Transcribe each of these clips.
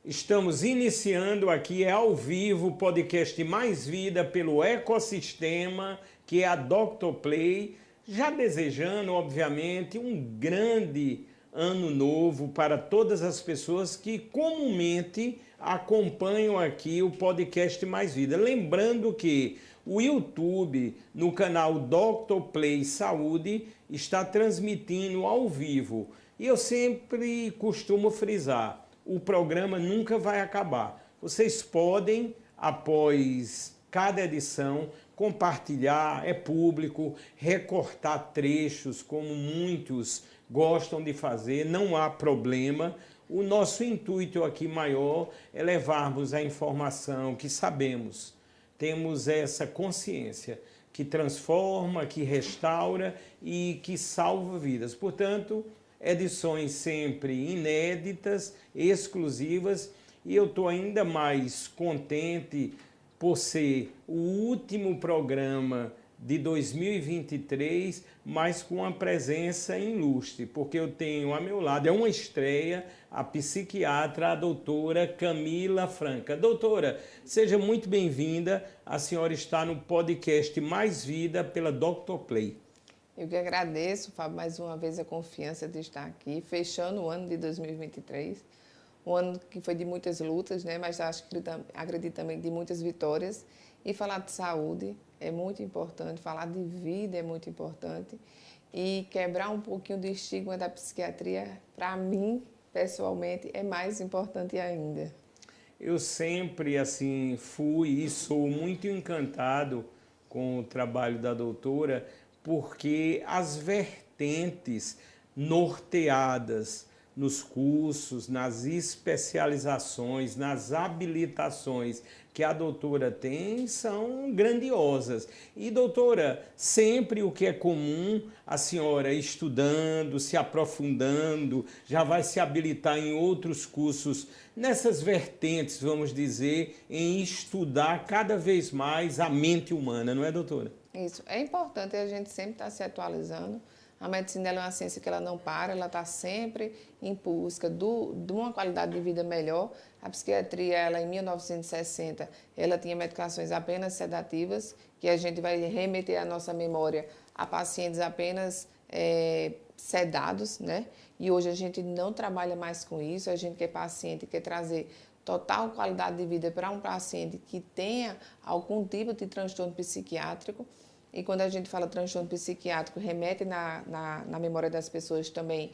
Estamos iniciando aqui, ao vivo, o podcast Mais Vida pelo ecossistema, que é a Dr. Play, já desejando, obviamente, um grande ano novo para todas as pessoas que comumente acompanham aqui o podcast Mais Vida. Lembrando que o YouTube, no canal Dr. Play Saúde, está transmitindo ao vivo. E eu sempre costumo frisar, o programa nunca vai acabar. Vocês podem, após cada edição, compartilhar, é público, recortar trechos, como muitos gostam de fazer, não há problema. O nosso intuito aqui maior é levarmos a informação que sabemos, temos essa consciência que transforma, que restaura e que salva vidas. Portanto, edições sempre inéditas, exclusivas, e eu estou ainda mais contente por ser o último programa de 2023, mas com uma presença ilustre, porque eu tenho a meu lado, é uma estreia, a psiquiatra, a doutora Camila Franca. Doutora, seja muito bem-vinda, a senhora está no podcast Mais Vida pela Dr. Play. Eu que agradeço, Fábio, mais uma vez a confiança de estar aqui, fechando o ano de 2023, um ano que foi de muitas lutas, né? Mas acredito também de muitas vitórias. E falar de saúde é muito importante, falar de vida é muito importante e quebrar um pouquinho do estigma da psiquiatria, para mim, pessoalmente, é mais importante ainda. Eu sempre, assim, fui e sou muito encantado com o trabalho da doutora, porque as vertentes norteadas nos cursos, nas especializações, nas habilitações que a doutora tem são grandiosas. E, doutora, sempre o que é comum, a senhora estudando, se aprofundando, já vai se habilitar em outros cursos, nessas vertentes, vamos dizer, em estudar cada vez mais a mente humana, não é, doutora? Isso, é importante a gente sempre estar se atualizando. A medicina ela é uma ciência que ela não para, ela está sempre em busca de uma qualidade de vida melhor. A psiquiatria, ela em 1960, ela tinha medicações apenas sedativas, que a gente vai remeter a nossa memória a pacientes apenas sedados, né? E hoje a gente não trabalha mais com isso, a gente quer trazer total qualidade de vida para um paciente que tenha algum tipo de transtorno psiquiátrico. E quando a gente fala transtorno psiquiátrico, remete na memória das pessoas também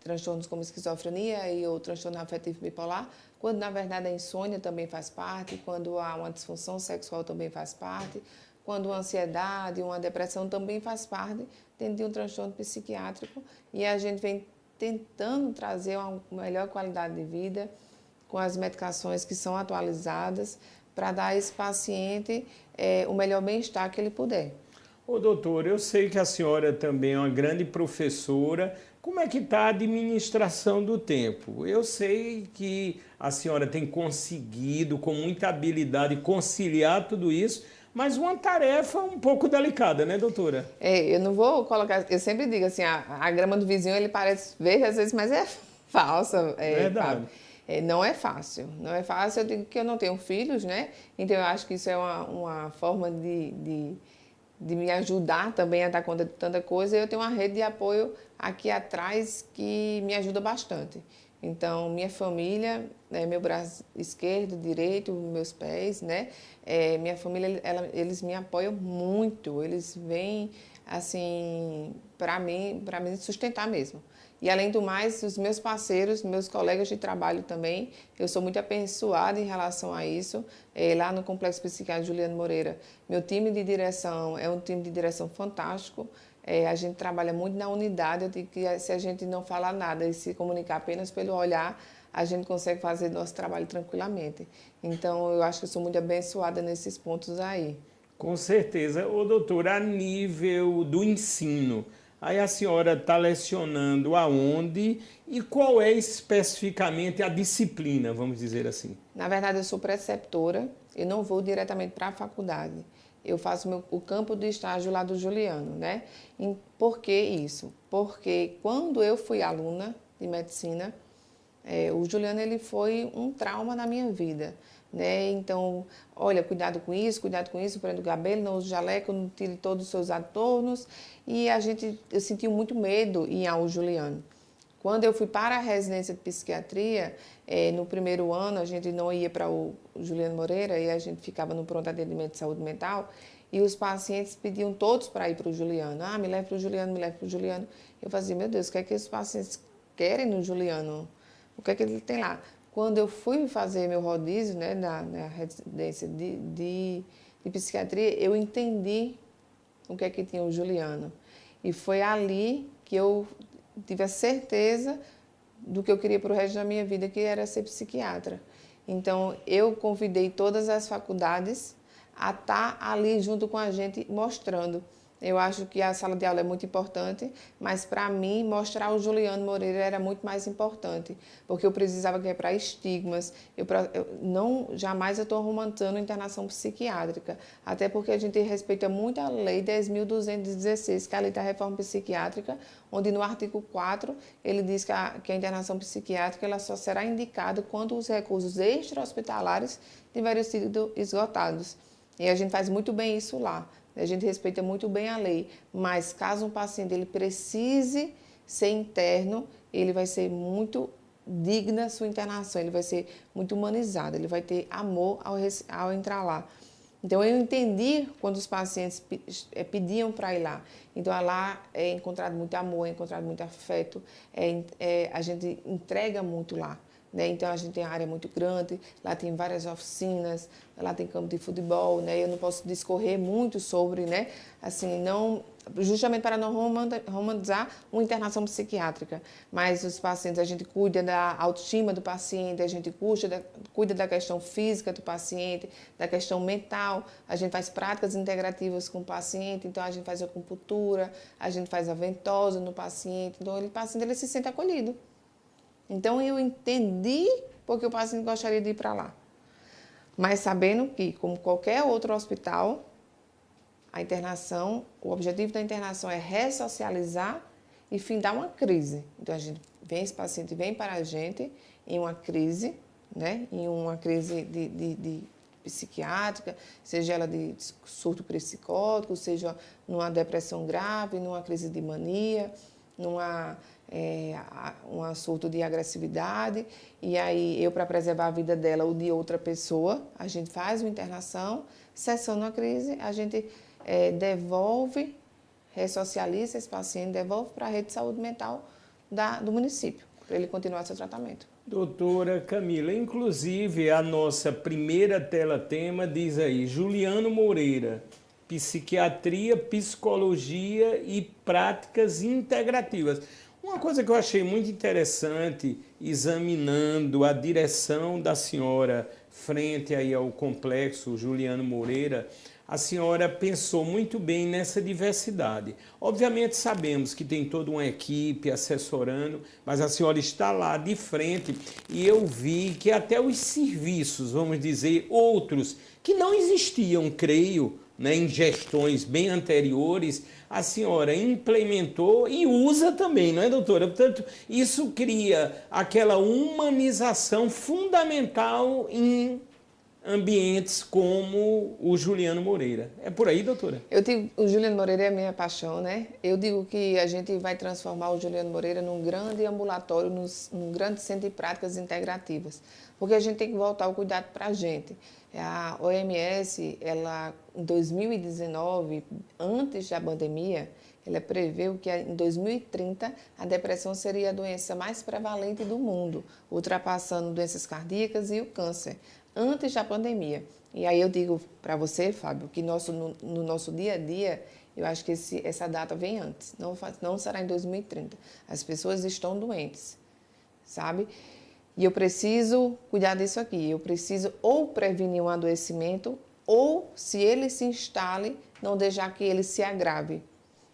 transtornos como esquizofrenia e o transtorno afetivo bipolar, quando na verdade a insônia também faz parte, quando há uma disfunção sexual também faz parte, quando uma ansiedade, uma depressão também faz parte dentro de um transtorno psiquiátrico. E a gente vem tentando trazer uma melhor qualidade de vida com as medicações que são atualizadas, para dar a esse paciente o melhor bem-estar que ele puder. Ô, doutor, eu sei que a senhora também é uma grande professora. Como é que está a administração do tempo? Eu sei que a senhora tem conseguido, com muita habilidade, conciliar tudo isso, mas uma tarefa um pouco delicada, né, doutora? Eu não vou colocar... Eu sempre digo assim, a grama do vizinho, ele parece verde às vezes, mas é falsa. Verdade. Não é fácil, não é fácil. Eu digo que eu não tenho filhos, né? Então eu acho que isso é uma forma de me ajudar também a dar conta de tanta coisa. Eu tenho uma rede de apoio aqui atrás que me ajuda bastante. Então, minha família, meu braço esquerdo, direito, meus pés, né? Minha família, eles me apoiam muito, eles vêm, assim, para mim sustentar mesmo. E, além do mais, os meus parceiros, meus colegas de trabalho também, eu sou muito abençoada em relação a isso. Lá no Complexo Psiquiátrico Juliano Moreira, meu time de direção é um time de direção fantástico. A gente trabalha muito na unidade. Eu digo que se a gente não falar nada e se comunicar apenas pelo olhar, a gente consegue fazer nosso trabalho tranquilamente. Então, eu acho que eu sou muito abençoada nesses pontos aí. Com certeza. Ô, doutora, a nível do ensino, aí a senhora está lecionando aonde e qual é especificamente a disciplina, vamos dizer assim? Na verdade, eu sou preceptora, eu não vou diretamente para a faculdade. Eu faço o campo de estágio lá do Juliano, né? Por que isso? Porque quando eu fui aluna de medicina, O Juliano, ele foi um trauma na minha vida, né? Então, olha, cuidado com isso, prenda o cabelo, não use jaleco, não tire todos os seus adornos. E eu senti muito medo em ir ao Juliano. Quando eu fui para a residência de psiquiatria, no primeiro ano a gente não ia para o Juliano Moreira e a gente ficava no pronto atendimento de saúde mental e os pacientes pediam todos para ir para o Juliano. Ah, me leve para o Juliano, me leve para o Juliano. Eu fazia, meu Deus, o que é que esses pacientes querem no Juliano? O que é que ele tem lá? Quando eu fui fazer meu rodízio, né, na residência de psiquiatria, eu entendi o que é que tinha o Juliano. E foi ali que eu tive a certeza do que eu queria para o resto da minha vida, que era ser psiquiatra. Então, eu convidei todas as faculdades a estar ali junto com a gente mostrando. Eu acho que a sala de aula é muito importante, mas para mim mostrar o Juliano Moreira era muito mais importante, porque eu precisava quebrar estigmas. Jamais eu estou romantizando a internação psiquiátrica, até porque a gente respeita muito a Lei 10.216, que é a Lei da Reforma Psiquiátrica, onde no artigo 4 ele diz que a internação psiquiátrica ela só será indicada quando os recursos extra-hospitalares tiverem sido esgotados. E a gente faz muito bem isso lá. A gente respeita muito bem a lei, mas caso um paciente ele precise ser interno, ele vai ser muito digna a sua internação, ele vai ser muito humanizado, ele vai ter amor ao entrar lá. Então, eu entendi quando os pacientes pediam para ir lá. Então, lá é encontrado muito amor, é encontrado muito afeto, a gente entrega muito lá. Né? Então, a gente tem uma área muito grande, lá tem várias oficinas, lá tem campo de futebol, né? Eu não posso discorrer muito sobre, né? Assim, justamente para não romantizar uma internação psiquiátrica, mas os pacientes, a gente cuida da autoestima do paciente, a gente cuida da questão física do paciente, da questão mental, a gente faz práticas integrativas com o paciente, então a gente faz acupuntura, a gente faz a ventosa no paciente, então o paciente ele se sente acolhido. Então, eu entendi porque o paciente gostaria de ir para lá. Mas sabendo que, como qualquer outro hospital, o objetivo da internação é ressocializar e findar uma crise. Então, esse paciente vem para a gente em uma crise, né? Em uma crise de psiquiátrica, seja ela de surto psicótico, seja numa depressão grave, numa crise de mania, um surto de agressividade, e aí eu, para preservar a vida dela ou de outra pessoa, a gente faz uma internação, cessando a crise, a gente ressocializa esse paciente, devolve para a rede de saúde mental do município, para ele continuar seu tratamento. Doutora Camila, inclusive a nossa primeira tela-tema diz aí, Juliano Moreira, psiquiatria, psicologia e práticas integrativas. Uma coisa que eu achei muito interessante, examinando a direção da senhora frente aí ao complexo Juliano Moreira, a senhora pensou muito bem nessa diversidade. Obviamente sabemos que tem toda uma equipe assessorando, mas a senhora está lá de frente e eu vi que até os serviços, vamos dizer, outros, que não existiam, creio, né, em gestões bem anteriores, a senhora implementou e usa também, não é, doutora? Portanto, isso cria aquela humanização fundamental em ambientes como o Juliano Moreira. É por aí, doutora? Eu digo, o Juliano Moreira é a minha paixão, né? Eu digo que a gente vai transformar o Juliano Moreira num grande ambulatório, num grande centro de práticas integrativas, porque a gente tem que voltar o cuidado para a gente. A OMS, ela, em 2019, antes da pandemia, ela preveu que em 2030 a depressão seria a doença mais prevalente do mundo, ultrapassando doenças cardíacas e o câncer, antes da pandemia. E aí eu digo para você, Fábio, que no nosso dia a dia, eu acho que essa data vem antes, não será em 2030. As pessoas estão doentes, sabe? E eu preciso cuidar disso aqui, eu preciso ou prevenir um adoecimento, ou, se ele se instale, não deixar que ele se agrave.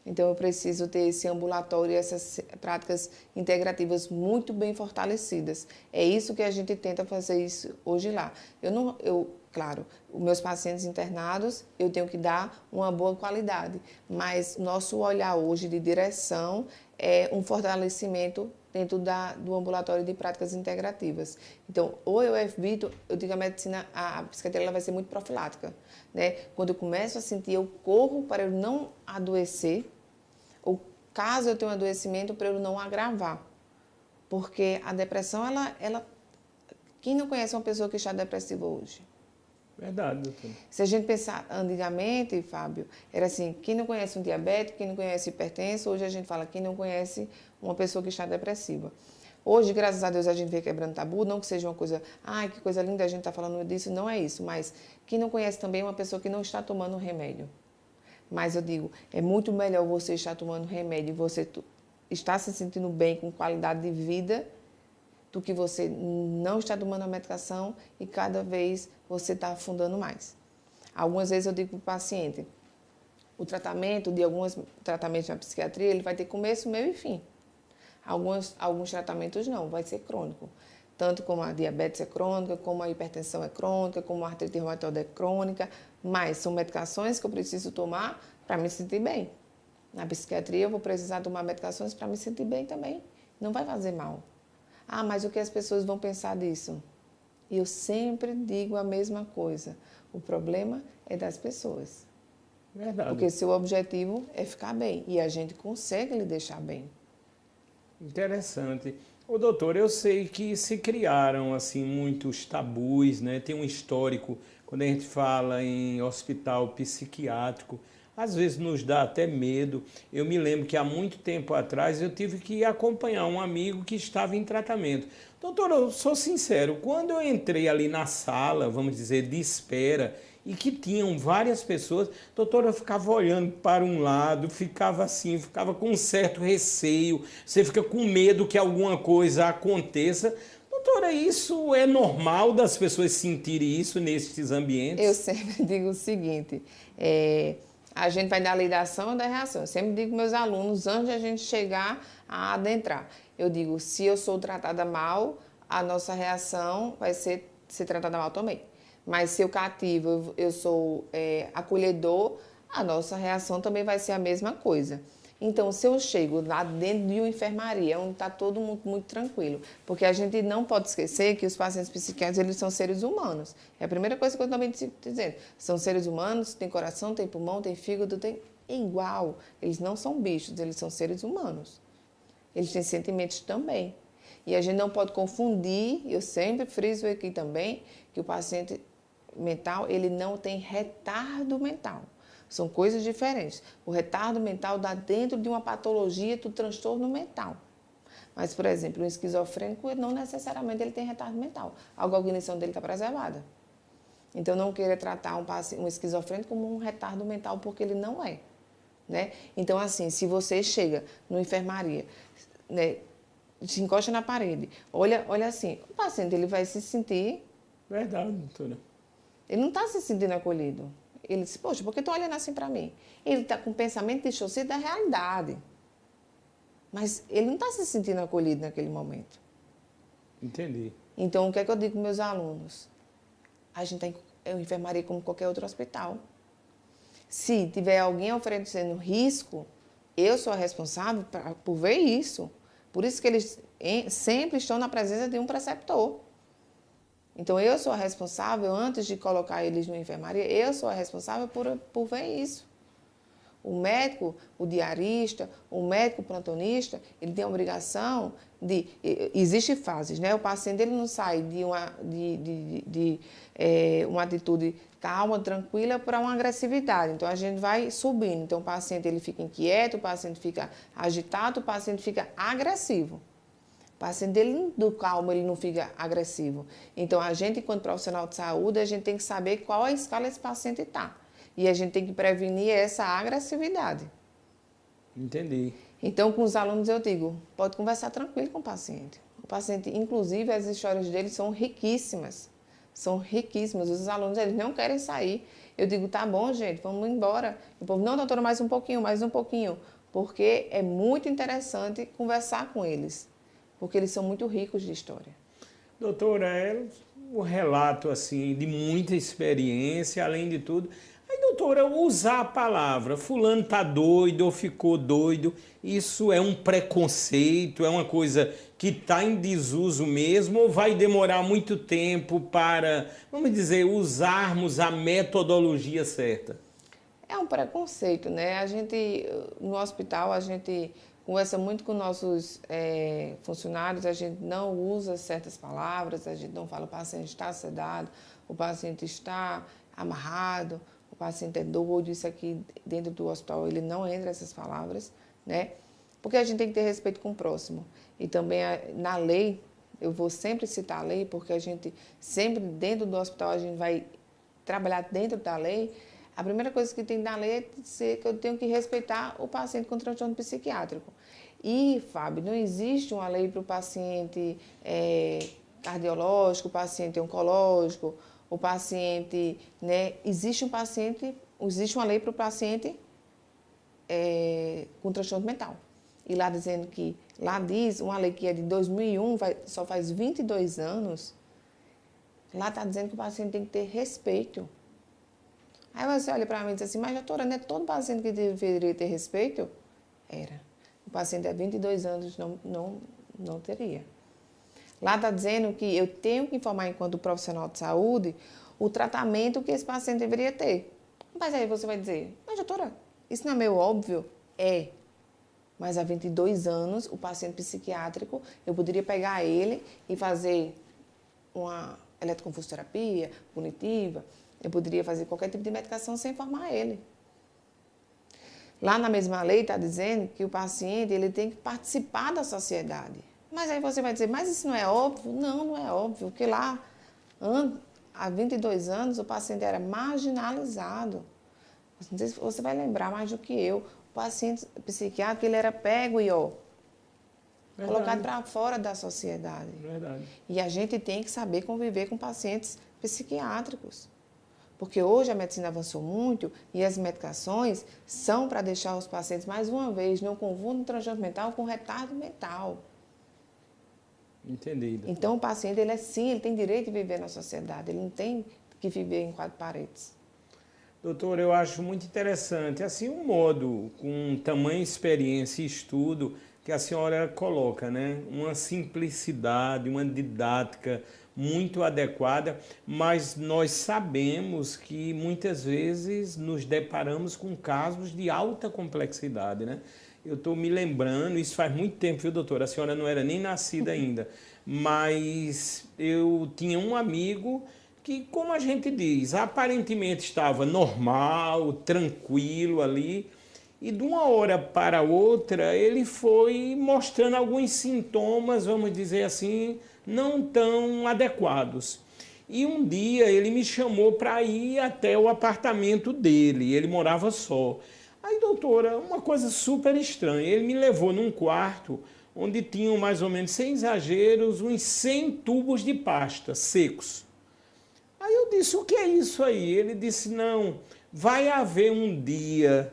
Então, eu preciso ter esse ambulatório e essas práticas integrativas muito bem fortalecidas. É isso que a gente tenta fazer isso hoje lá. Claro, os meus pacientes internados, eu tenho que dar uma boa qualidade, mas nosso olhar hoje de direção é um fortalecimento dentro do ambulatório de práticas integrativas. Então, ou eu evito, eu digo a medicina, a psiquiatria ela vai ser muito profilática, né? Quando eu começo a sentir, eu corro para eu não adoecer, ou caso eu tenha um adoecimento, para eu não agravar. Porque a depressão, quem não conhece uma pessoa que está depressiva hoje? Verdade, doutora. Se a gente pensar antigamente, Fábio, era assim, quem não conhece um diabético, quem não conhece hipertenso, hoje a gente fala quem não conhece uma pessoa que está depressiva. Hoje, graças a Deus, a gente vem quebrando tabu, não que seja uma coisa, ai, que coisa linda, a gente está falando disso, não é isso, mas quem não conhece também é uma pessoa que não está tomando remédio. Mas eu digo, é muito melhor você estar tomando remédio e você estar se sentindo bem, com qualidade de vida, do que você não está tomando a medicação e cada vez você está afundando mais. Algumas vezes eu digo para o paciente, o tratamento de alguns tratamentos na psiquiatria, ele vai ter começo, meio e fim. Alguns tratamentos não, vai ser crônico. Tanto como a diabetes é crônica, como a hipertensão é crônica, como a artrite reumatoide é crônica, mas são medicações que eu preciso tomar para me sentir bem. Na psiquiatria eu vou precisar tomar medicações para me sentir bem também. Não vai fazer mal. Ah, mas o que as pessoas vão pensar disso? E eu sempre digo a mesma coisa. O problema é das pessoas. Verdade. Porque seu objetivo é ficar bem. E a gente consegue lhe deixar bem. Interessante. Ô, doutor, eu sei que se criaram assim muitos tabus, né? Tem um histórico, quando a gente fala em hospital psiquiátrico, às vezes nos dá até medo. Eu me lembro que há muito tempo atrás eu tive que acompanhar um amigo que estava em tratamento. Doutor, eu sou sincero, quando eu entrei ali na sala, vamos dizer, de espera, e que tinham várias pessoas, doutor, eu ficava olhando para um lado, ficava assim, ficava com um certo receio, você fica com medo que alguma coisa aconteça. Doutora, isso é normal das pessoas sentirem isso nesses ambientes? Eu sempre digo o seguinte, a gente vai dar a lei da ação e da reação. Eu sempre digo para meus alunos, antes de a gente chegar a adentrar, eu digo, se eu sou tratada mal, a nossa reação vai ser tratada mal também. Mas se eu cativo, eu sou acolhedor, a nossa reação também vai ser a mesma coisa. Então, se eu chego lá dentro de uma enfermaria, onde está todo mundo muito tranquilo, porque a gente não pode esquecer que os pacientes psiquiátricos, eles são seres humanos. É a primeira coisa que eu também estou dizendo. São seres humanos, tem coração, tem pulmão, tem fígado, tem igual. Eles não são bichos, eles são seres humanos. Eles têm sentimentos também. E a gente não pode confundir, eu sempre friso aqui também, que o paciente mental, ele não tem retardo mental. São coisas diferentes. O retardo mental dá dentro de uma patologia do transtorno mental. Mas, por exemplo, um esquizofrênico, não necessariamente ele tem retardo mental. A cognição dele está preservada. Então, não queira tratar um esquizofrênico como um retardo mental, porque ele não é. Né? Então, assim, se você chega numa enfermaria, né, se encosta na parede, olha assim, o paciente ele vai se sentir... Verdade, doutora. Ele não está se sentindo acolhido. Ele diz, poxa, por que estão olhando assim para mim? Ele está com o pensamento distorcido da realidade. Mas ele não está se sentindo acolhido naquele momento. Entendi. Então, o que é que eu digo para meus alunos? A gente tem enfermaria como qualquer outro hospital. Se tiver alguém oferecendo risco, eu sou a responsável por ver isso. Por isso que eles sempre estão na presença de um preceptor. Então, eu sou a responsável, antes de colocar eles na enfermaria, eu sou a responsável por ver isso. O médico, o diarista, o médico plantonista, ele tem a obrigação de... Existem fases, né? O paciente ele não sai de uma atitude calma, tranquila, para uma agressividade. Então, a gente vai subindo. Então, o paciente ele fica inquieto, o paciente fica agitado, o paciente fica agressivo. O paciente dele, do calmo, ele não fica agressivo. Então, a gente, enquanto profissional de saúde, a gente tem que saber qual a escala esse paciente está. E a gente tem que prevenir essa agressividade. Entendi. Então, com os alunos eu digo, pode conversar tranquilo com o paciente. O paciente, inclusive, as histórias dele são riquíssimas. São riquíssimas. Os alunos, eles não querem sair. Eu digo, tá bom, gente, vamos embora. O povo, não, doutora, mais um pouquinho, mais um pouquinho. Porque é muito interessante conversar com eles. Porque eles são muito ricos de história. Doutora, é um relato assim de muita experiência, além de tudo. Aí, doutora, usar a palavra fulano tá doido ou ficou doido, isso é um preconceito, é uma coisa que está em desuso mesmo ou vai demorar muito tempo para, vamos dizer, usarmos a metodologia certa? É um preconceito, né? A gente, no hospital, a gente conversa muito com nossos funcionários, a gente não usa certas palavras, a gente não fala o paciente está sedado, o paciente está amarrado, o paciente é doido, isso aqui dentro do hospital ele não entra essas palavras, né? Porque a gente tem que ter respeito com o próximo. E também na lei, eu vou sempre citar a lei, porque a gente sempre dentro do hospital a gente vai trabalhar dentro da lei. A primeira coisa que tem na lei é dizer que eu tenho que respeitar o paciente com transtorno psiquiátrico. E, Fábio, não existe uma lei para o paciente cardiológico, o paciente oncológico, o paciente, né? Existe uma lei para o paciente com transtorno mental. E lá dizendo que, lá diz, uma lei que é de 2001, só faz 22 anos, lá está dizendo que o paciente tem que ter respeito. Aí você olha para mim e diz assim, mas doutora, não é todo paciente que deveria ter respeito? Era. O paciente há 22 anos não teria. Lá está dizendo que eu tenho que informar, enquanto profissional de saúde, o tratamento que esse paciente deveria ter. Mas aí você vai dizer, mas doutora, isso não é meio óbvio? É. Mas há 22 anos, o paciente psiquiátrico, eu poderia pegar ele e fazer uma eletroconvulsoterapia punitiva, eu poderia fazer qualquer tipo de medicação sem informar ele. Lá na mesma lei está dizendo que o paciente ele tem que participar da sociedade. Mas aí você vai dizer, mas isso não é óbvio? Não, não é óbvio, porque lá, há 22 anos, o paciente era marginalizado. Não sei se você vai lembrar mais do que eu. O paciente psiquiátrico ele era pego e colocado para fora da sociedade. Verdade. E a gente tem que saber conviver com pacientes psiquiátricos. Porque hoje a medicina avançou muito e as medicações são para deixar os pacientes, mais uma vez, não confundam transtorno mental com retardo mental. Entendido. Então o paciente, ele tem direito de viver na sociedade, ele não tem que viver em 4 paredes. Doutor, eu acho muito interessante, assim, um modo, com tamanha experiência e estudo que a senhora coloca, né? Uma simplicidade, uma didática muito adequada, mas nós sabemos que muitas vezes nos deparamos com casos de alta complexidade, né? Eu estou me lembrando, isso faz muito tempo, viu, doutora? A senhora não era nem nascida ainda, mas eu tinha um amigo que, como a gente diz, aparentemente estava normal, tranquilo ali, e de uma hora para outra ele foi mostrando alguns sintomas, vamos dizer assim, não tão adequados. E um dia ele me chamou para ir até o apartamento dele, ele morava só. Aí, doutora, uma coisa super estranha, ele me levou num quarto onde tinham mais ou menos, sem exageros, uns 100 tubos de pasta secos. Aí eu disse, o que é isso aí? Ele disse, não, vai haver um dia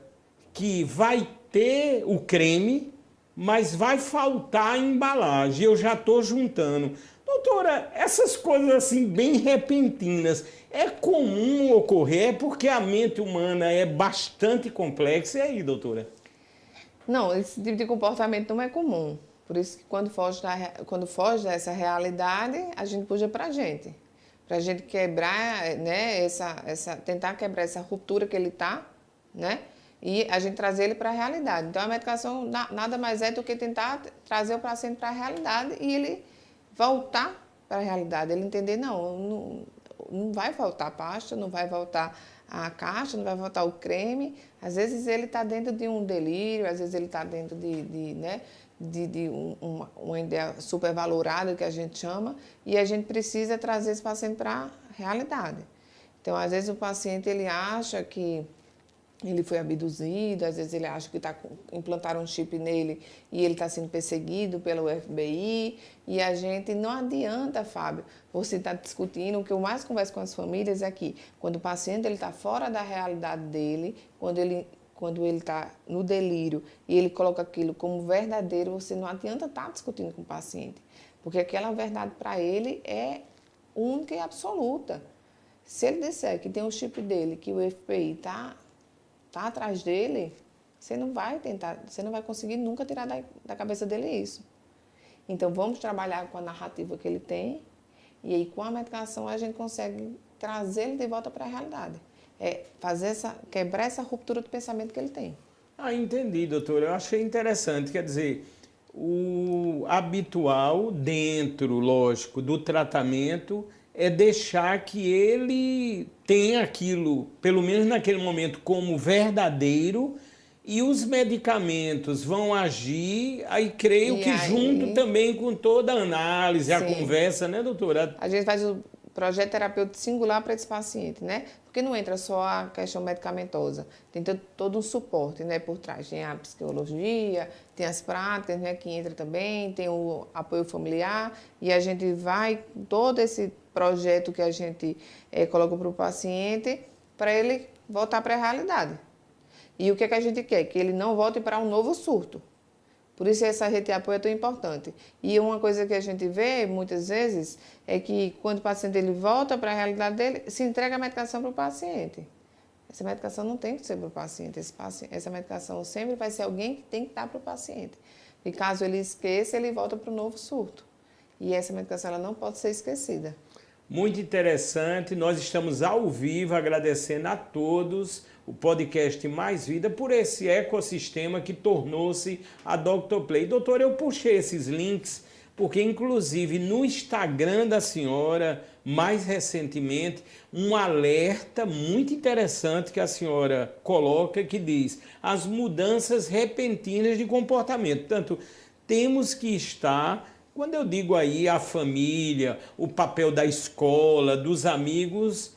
que vai ter o creme, mas vai faltar a embalagem, eu já estou juntando. Doutora, essas coisas assim bem repentinas, é comum ocorrer? É porque a mente humana é bastante complexa? E aí, doutora? Não, esse tipo de comportamento não é comum. Por isso que quando foge dessa realidade, a gente puxa para a gente. Para a gente quebrar, né, tentar quebrar essa ruptura que ele está, né? E a gente trazer ele para a realidade. Então, a medicação nada mais é do que tentar trazer o paciente para a realidade e ele voltar para a realidade. Ele entender, não vai faltar a pasta, não vai voltar a caixa, não vai voltar o creme. Às vezes ele está dentro de um delírio, às vezes ele está dentro de uma ideia supervalorada, que a gente chama, e a gente precisa trazer esse paciente para a realidade. Então, às vezes o paciente ele acha que ele foi abduzido, às vezes ele acha que implantaram um chip nele e ele está sendo perseguido pelo FBI. E a gente, não adianta, Fábio, você está discutindo, o que eu mais converso com as famílias é que quando o paciente está fora da realidade dele, quando ele quando ele está no delírio e ele coloca aquilo como verdadeiro, você não adianta estar discutindo com o paciente, porque aquela verdade para ele é única e absoluta. Se ele disser que tem um chip dele, que o FPI tá atrás dele, você não vai conseguir nunca tirar da cabeça dele isso. Então, vamos trabalhar com a narrativa que ele tem e aí, com a medicação, a gente consegue trazer ele de volta para a realidade. Quebrar essa ruptura do pensamento que ele tem. Ah, entendi, doutora. Eu achei interessante. Quer dizer, o habitual dentro, lógico, do tratamento é deixar que ele tenha aquilo, pelo menos naquele momento, como verdadeiro, e os medicamentos vão agir, aí creio que junto também com toda a análise, a conversa, né, doutora? A gente faz o projeto terapêutico singular para esse paciente, né? Porque não entra só a questão medicamentosa, tem todo um suporte, né, por trás. Tem a psicologia, tem as práticas, né, que entra também, tem o apoio familiar, e a gente vai, todo esse projeto que a gente coloca para o paciente, para ele voltar para a realidade. E o que a gente quer? Que ele não volte para um novo surto. Por isso essa rede de apoio é tão importante. E uma coisa que a gente vê muitas vezes é que quando o paciente ele volta para a realidade dele, se entrega a medicação para o paciente. Essa medicação não tem que ser para o paciente. Essa medicação sempre vai ser alguém que tem que dar para o paciente. E caso ele esqueça, ele volta para o novo surto. E essa medicação ela não pode ser esquecida. Muito interessante. Nós estamos ao vivo agradecendo a todos o podcast Mais Vida por esse ecossistema que tornou-se a Dr. Play. Doutor, eu puxei esses links porque, inclusive, no Instagram da senhora, mais recentemente, um alerta muito interessante que a senhora coloca que diz as mudanças repentinas de comportamento. Portanto, temos que estar, quando eu digo aí a família, o papel da escola, dos amigos,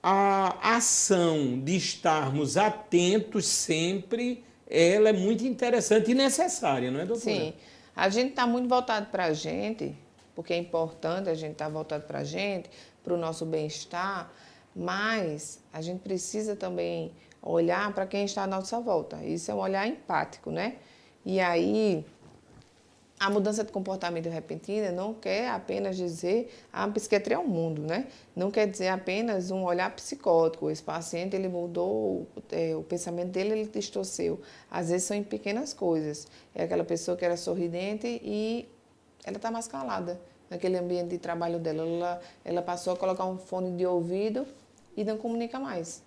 a ação de estarmos atentos sempre, ela é muito interessante e necessária, não é, doutora? Sim. A gente está muito voltado para a gente, porque é importante a gente estar voltado para a gente, para o nosso bem-estar, mas a gente precisa também olhar para quem está à nossa volta. Isso é um olhar empático, né? E aí, a mudança de comportamento repentina não quer apenas dizer a psiquiatria é um mundo, né? Não quer dizer apenas um olhar psicótico. Esse paciente ele mudou, o pensamento dele ele distorceu. Às vezes são em pequenas coisas. É aquela pessoa que era sorridente e ela está mais calada naquele ambiente de trabalho dela. Ela passou a colocar um fone de ouvido e não comunica mais.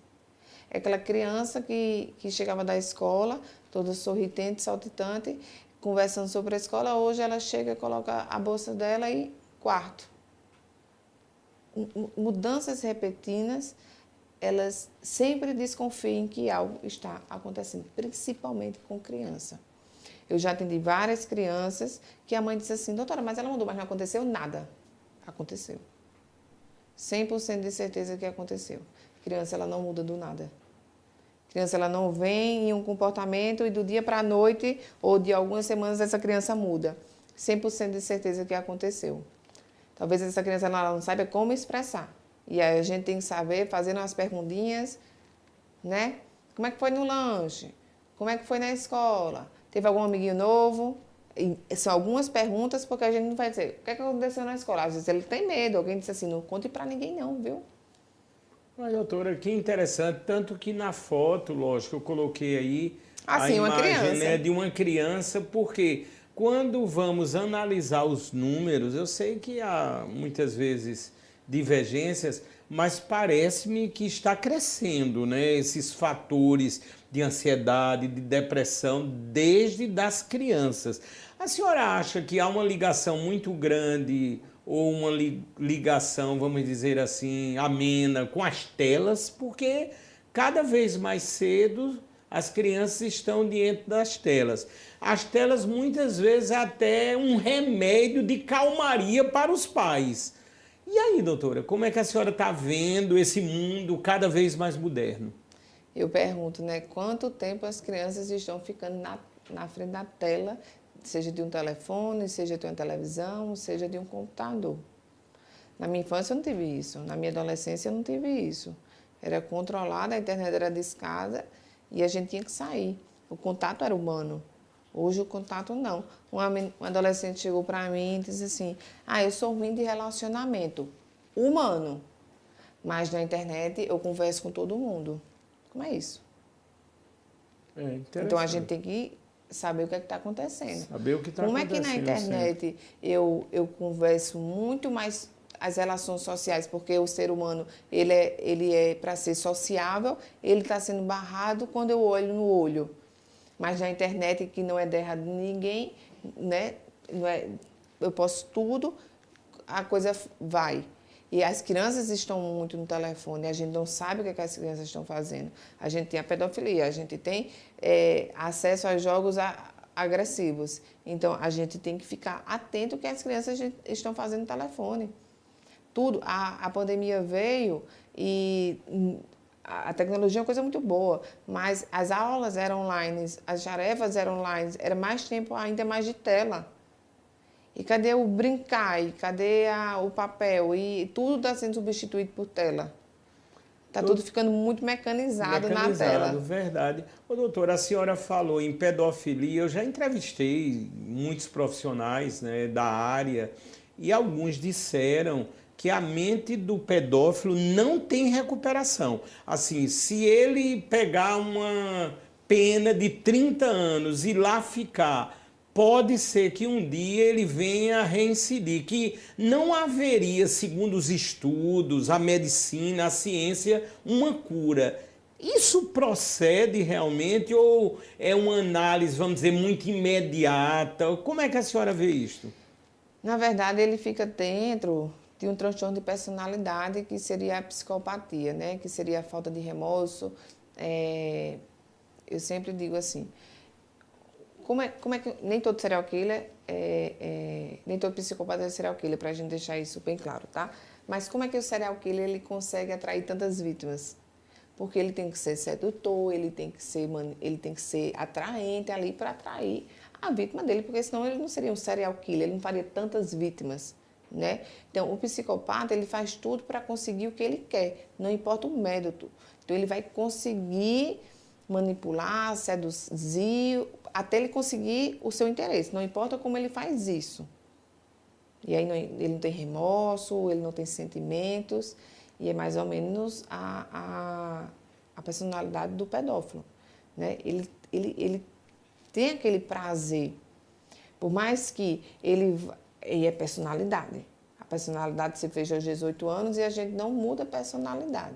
É aquela criança que chegava da escola, toda sorridente, saltitante, conversando sobre a escola, hoje ela chega, coloca a bolsa dela e quarto. Mudanças repentinas, elas sempre desconfiam que algo está acontecendo, principalmente com criança. Eu já atendi várias crianças que a mãe disse assim, doutora, mas ela mudou, mas não aconteceu nada. Aconteceu. 100% de certeza que aconteceu. Criança, ela não muda do nada. Criança, ela não vem em um comportamento e do dia para a noite ou de algumas semanas essa criança muda. 100% de certeza que aconteceu. Talvez essa criança ela não saiba como expressar. E aí a gente tem que saber, fazendo umas perguntinhas, né? Como é que foi no lanche? Como é que foi na escola? Teve algum amiguinho novo? E são algumas perguntas porque a gente não vai dizer o que aconteceu na escola. Às vezes ele tem medo. Alguém disse assim, não conte para ninguém não, viu? Mas, doutora, que interessante, tanto que na foto, lógico, eu coloquei aí a imagem, né, de uma criança, porque quando vamos analisar os números, eu sei que há muitas vezes divergências, mas parece-me que está crescendo, né, esses fatores de ansiedade, de depressão, desde das crianças. A senhora acha que há uma ligação muito grande ou uma ligação, vamos dizer assim, amena com as telas, porque cada vez mais cedo as crianças estão diante das telas. As telas muitas vezes até um remédio de calmaria para os pais. E aí, doutora, como é que a senhora está vendo esse mundo cada vez mais moderno? Eu pergunto, né, quanto tempo as crianças estão ficando na frente da tela, seja de um telefone, seja de uma televisão, seja de um computador. Na minha infância eu não tive isso, na minha adolescência eu não tive isso. Era controlada, a internet era discada E a gente tinha que sair. O contato era humano. Hoje o contato não. Um adolescente chegou para mim e disse assim, eu sou ruim de relacionamento humano, mas na internet eu converso com todo mundo. Como é isso? Então a gente tem que saber o que está acontecendo. Saber o que está acontecendo. Como é que na internet eu converso muito mais as relações sociais, porque o ser humano ele é para ser sociável, ele está sendo barrado quando eu olho no olho. Mas na internet, que não é de errado de ninguém, né? Não é, eu posso tudo, a coisa vai. E as crianças estão muito no telefone, a gente não sabe o que as crianças estão fazendo. A gente tem a pedofilia, a gente tem acesso a jogos agressivos. Então, a gente tem que ficar atento ao que as crianças estão fazendo no telefone. Tudo. A pandemia veio e a tecnologia é uma coisa muito boa, mas as aulas eram online, as tarefas eram online, era mais tempo ainda mais de tela. E cadê o brincar? E cadê o papel? E tudo está sendo substituído por tela. Está tudo ficando muito mecanizado na tela. Verdade. Ô, doutora, a senhora falou em pedofilia. Eu já entrevistei muitos profissionais, né, da área e alguns disseram que a mente do pedófilo não tem recuperação. Assim, se ele pegar uma pena de 30 anos e lá ficar, pode ser que um dia ele venha a reincidir, que não haveria, segundo os estudos, a medicina, a ciência, uma cura. Isso procede realmente ou é uma análise, vamos dizer, muito imediata? Como é que a senhora vê isto? Na verdade, ele fica dentro de um transtorno de personalidade que seria a psicopatia, né? Que seria a falta de remorso. Eu sempre digo assim, como é que nem todo serial killer, nem todo psicopata é serial killer, para a gente deixar isso bem claro, tá? Mas como é que o serial killer ele consegue atrair tantas vítimas? Porque ele tem que ser sedutor, ele tem que ser atraente ali para atrair a vítima dele, porque senão ele não seria um serial killer, ele não faria tantas vítimas, né? Então, o psicopata, ele faz tudo para conseguir o que ele quer, não importa o método. Então, ele vai conseguir manipular, seduzir, até ele conseguir o seu interesse, não importa como ele faz isso. E aí ele não tem remorso, ele não tem sentimentos, e é mais ou menos a personalidade do pedófilo, né? Ele tem aquele prazer, por mais que e é personalidade. A personalidade se fez aos 18 anos e a gente não muda a personalidade,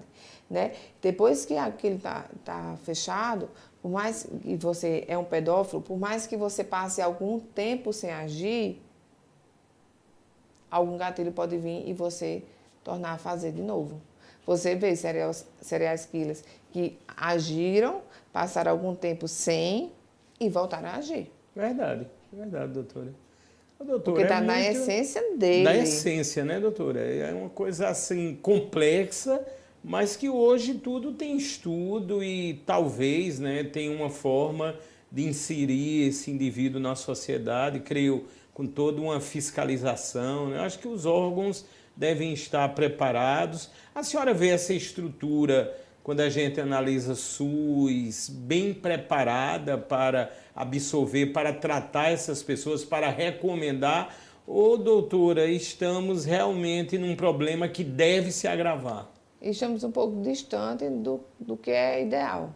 né? Depois que aquilo tá fechado, por mais que você é um pedófilo, por mais que você passe algum tempo sem agir, algum gatilho pode vir e você tornar a fazer de novo. Você vê serial killers que agiram, passaram algum tempo sem e voltaram a agir. Verdade, doutora. Doutora, porque está na essência dele. Na essência, né, doutora? É uma coisa assim complexa, mas que hoje tudo tem estudo e talvez, né, tenha uma forma de inserir esse indivíduo na sociedade, creio, com toda uma fiscalização, né? Acho que os órgãos devem estar preparados. A senhora vê essa estrutura, quando a gente analisa SUS, bem preparada para absorver, para tratar essas pessoas, para recomendar? Ou, doutora, estamos realmente num problema que deve se agravar? Estamos um pouco distante do que é ideal.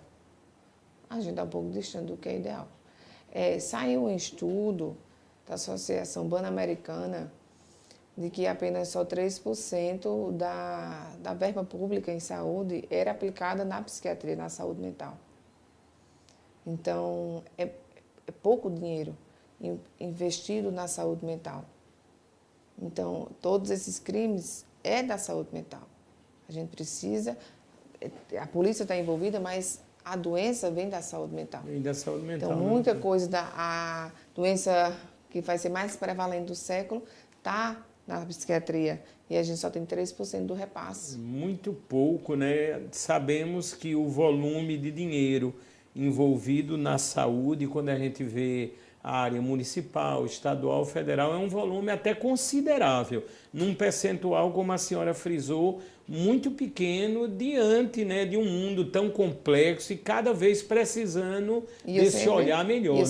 A gente está um pouco distante do que é ideal. Saiu um estudo da Associação Pan-Americana de que apenas só 3% da verba pública em saúde era aplicada na psiquiatria, na saúde mental. Então, é pouco dinheiro investido na saúde mental. Então, todos esses crimes é da saúde mental. A gente precisa, a polícia está envolvida, mas a doença vem da saúde mental. Vem da saúde mental. Então, muita coisa a doença que vai ser mais prevalente do século está na psiquiatria, e a gente só tem 3% do repasse. Muito pouco, né? Sabemos que o volume de dinheiro envolvido na saúde, quando a gente vê a área municipal, estadual, federal, é um volume até considerável, num percentual, como a senhora frisou, muito pequeno diante, né, de um mundo tão complexo e cada vez precisando desse olhar melhor. E eu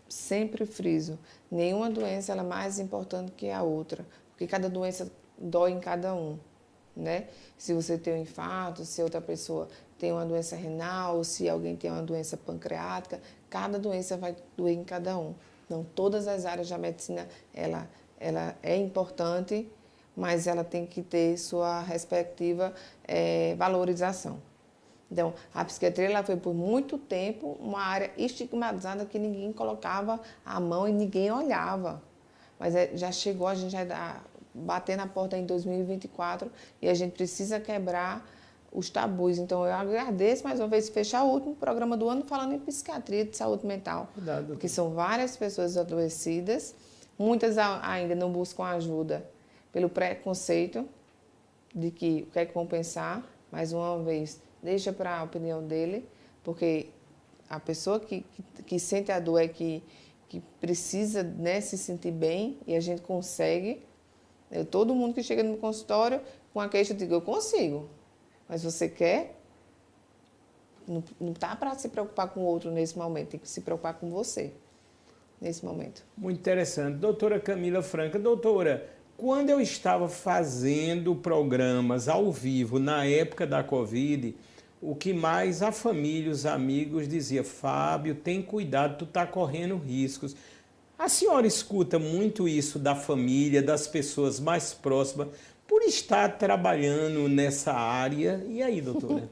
sempre friso, nenhuma doença ela é mais importante que a outra, porque cada doença dói em cada um, né? Se você tem um infarto, se outra pessoa tem uma doença renal, se alguém tem uma doença pancreática, cada doença vai doer em cada um. Então, todas as áreas da medicina, ela é importante, mas ela tem que ter sua respectiva valorização. Então, a psiquiatria ela foi por muito tempo uma área estigmatizada que ninguém colocava a mão e ninguém olhava. Mas já chegou, a gente já bater na porta em 2024 e a gente precisa quebrar os tabus. Então, eu agradeço mais uma vez fechar o último programa do ano falando em psiquiatria de saúde mental. Cuidado. Porque são várias pessoas adoecidas, muitas ainda não buscam ajuda pelo preconceito de que o que é que vão pensar. Mais uma vez, deixa para a opinião dele, porque a pessoa que sente a dor é que precisa, né, se sentir bem e a gente consegue. Todo mundo que chega no consultório com a queixa, eu digo, eu consigo. Mas você quer? Não está para se preocupar com o outro nesse momento, tem que se preocupar com você nesse momento. Muito interessante. Doutora Camila Franca, doutora, quando eu estava fazendo programas ao vivo na época da Covid, o que mais a família, os amigos dizia, Fábio, tem cuidado, tu está correndo riscos. A senhora escuta muito isso da família, das pessoas mais próximas, por estar trabalhando nessa área. E aí, doutora?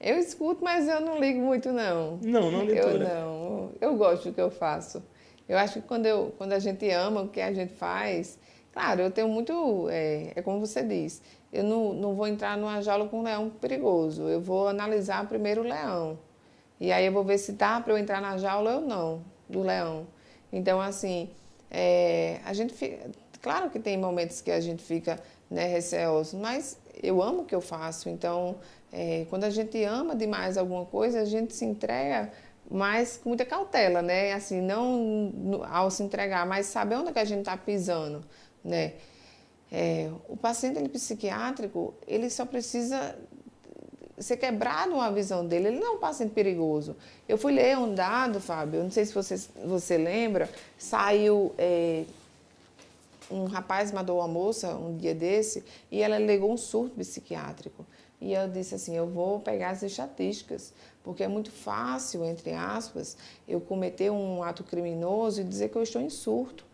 Eu escuto, mas eu não ligo muito, não. Não, doutora. Eu não. Eu gosto do que eu faço. Eu acho que quando a gente ama o que a gente faz, claro, eu tenho muito, é como você diz, eu não vou entrar numa jaula com um leão perigoso, eu vou analisar primeiro o leão. E aí eu vou ver se dá para eu entrar na jaula ou não, do leão. Então, assim, a gente fica, claro que tem momentos que a gente fica, né, receoso, mas eu amo o que eu faço. Então, quando a gente ama demais alguma coisa, a gente se entrega mas com muita cautela, né? Assim, não ao se entregar, mas saber onde é que a gente está pisando, né? O paciente psiquiátrico, ele só precisa ser quebrado uma visão dele. Ele não é um paciente perigoso. Eu fui ler um dado, Fábio, não sei se você lembra, saiu... um rapaz matou uma moça um dia desse e ela alegou um surto psiquiátrico. E eu disse assim, eu vou pegar as estatísticas, porque é muito fácil, entre aspas, eu cometer um ato criminoso e dizer que eu estou em surto.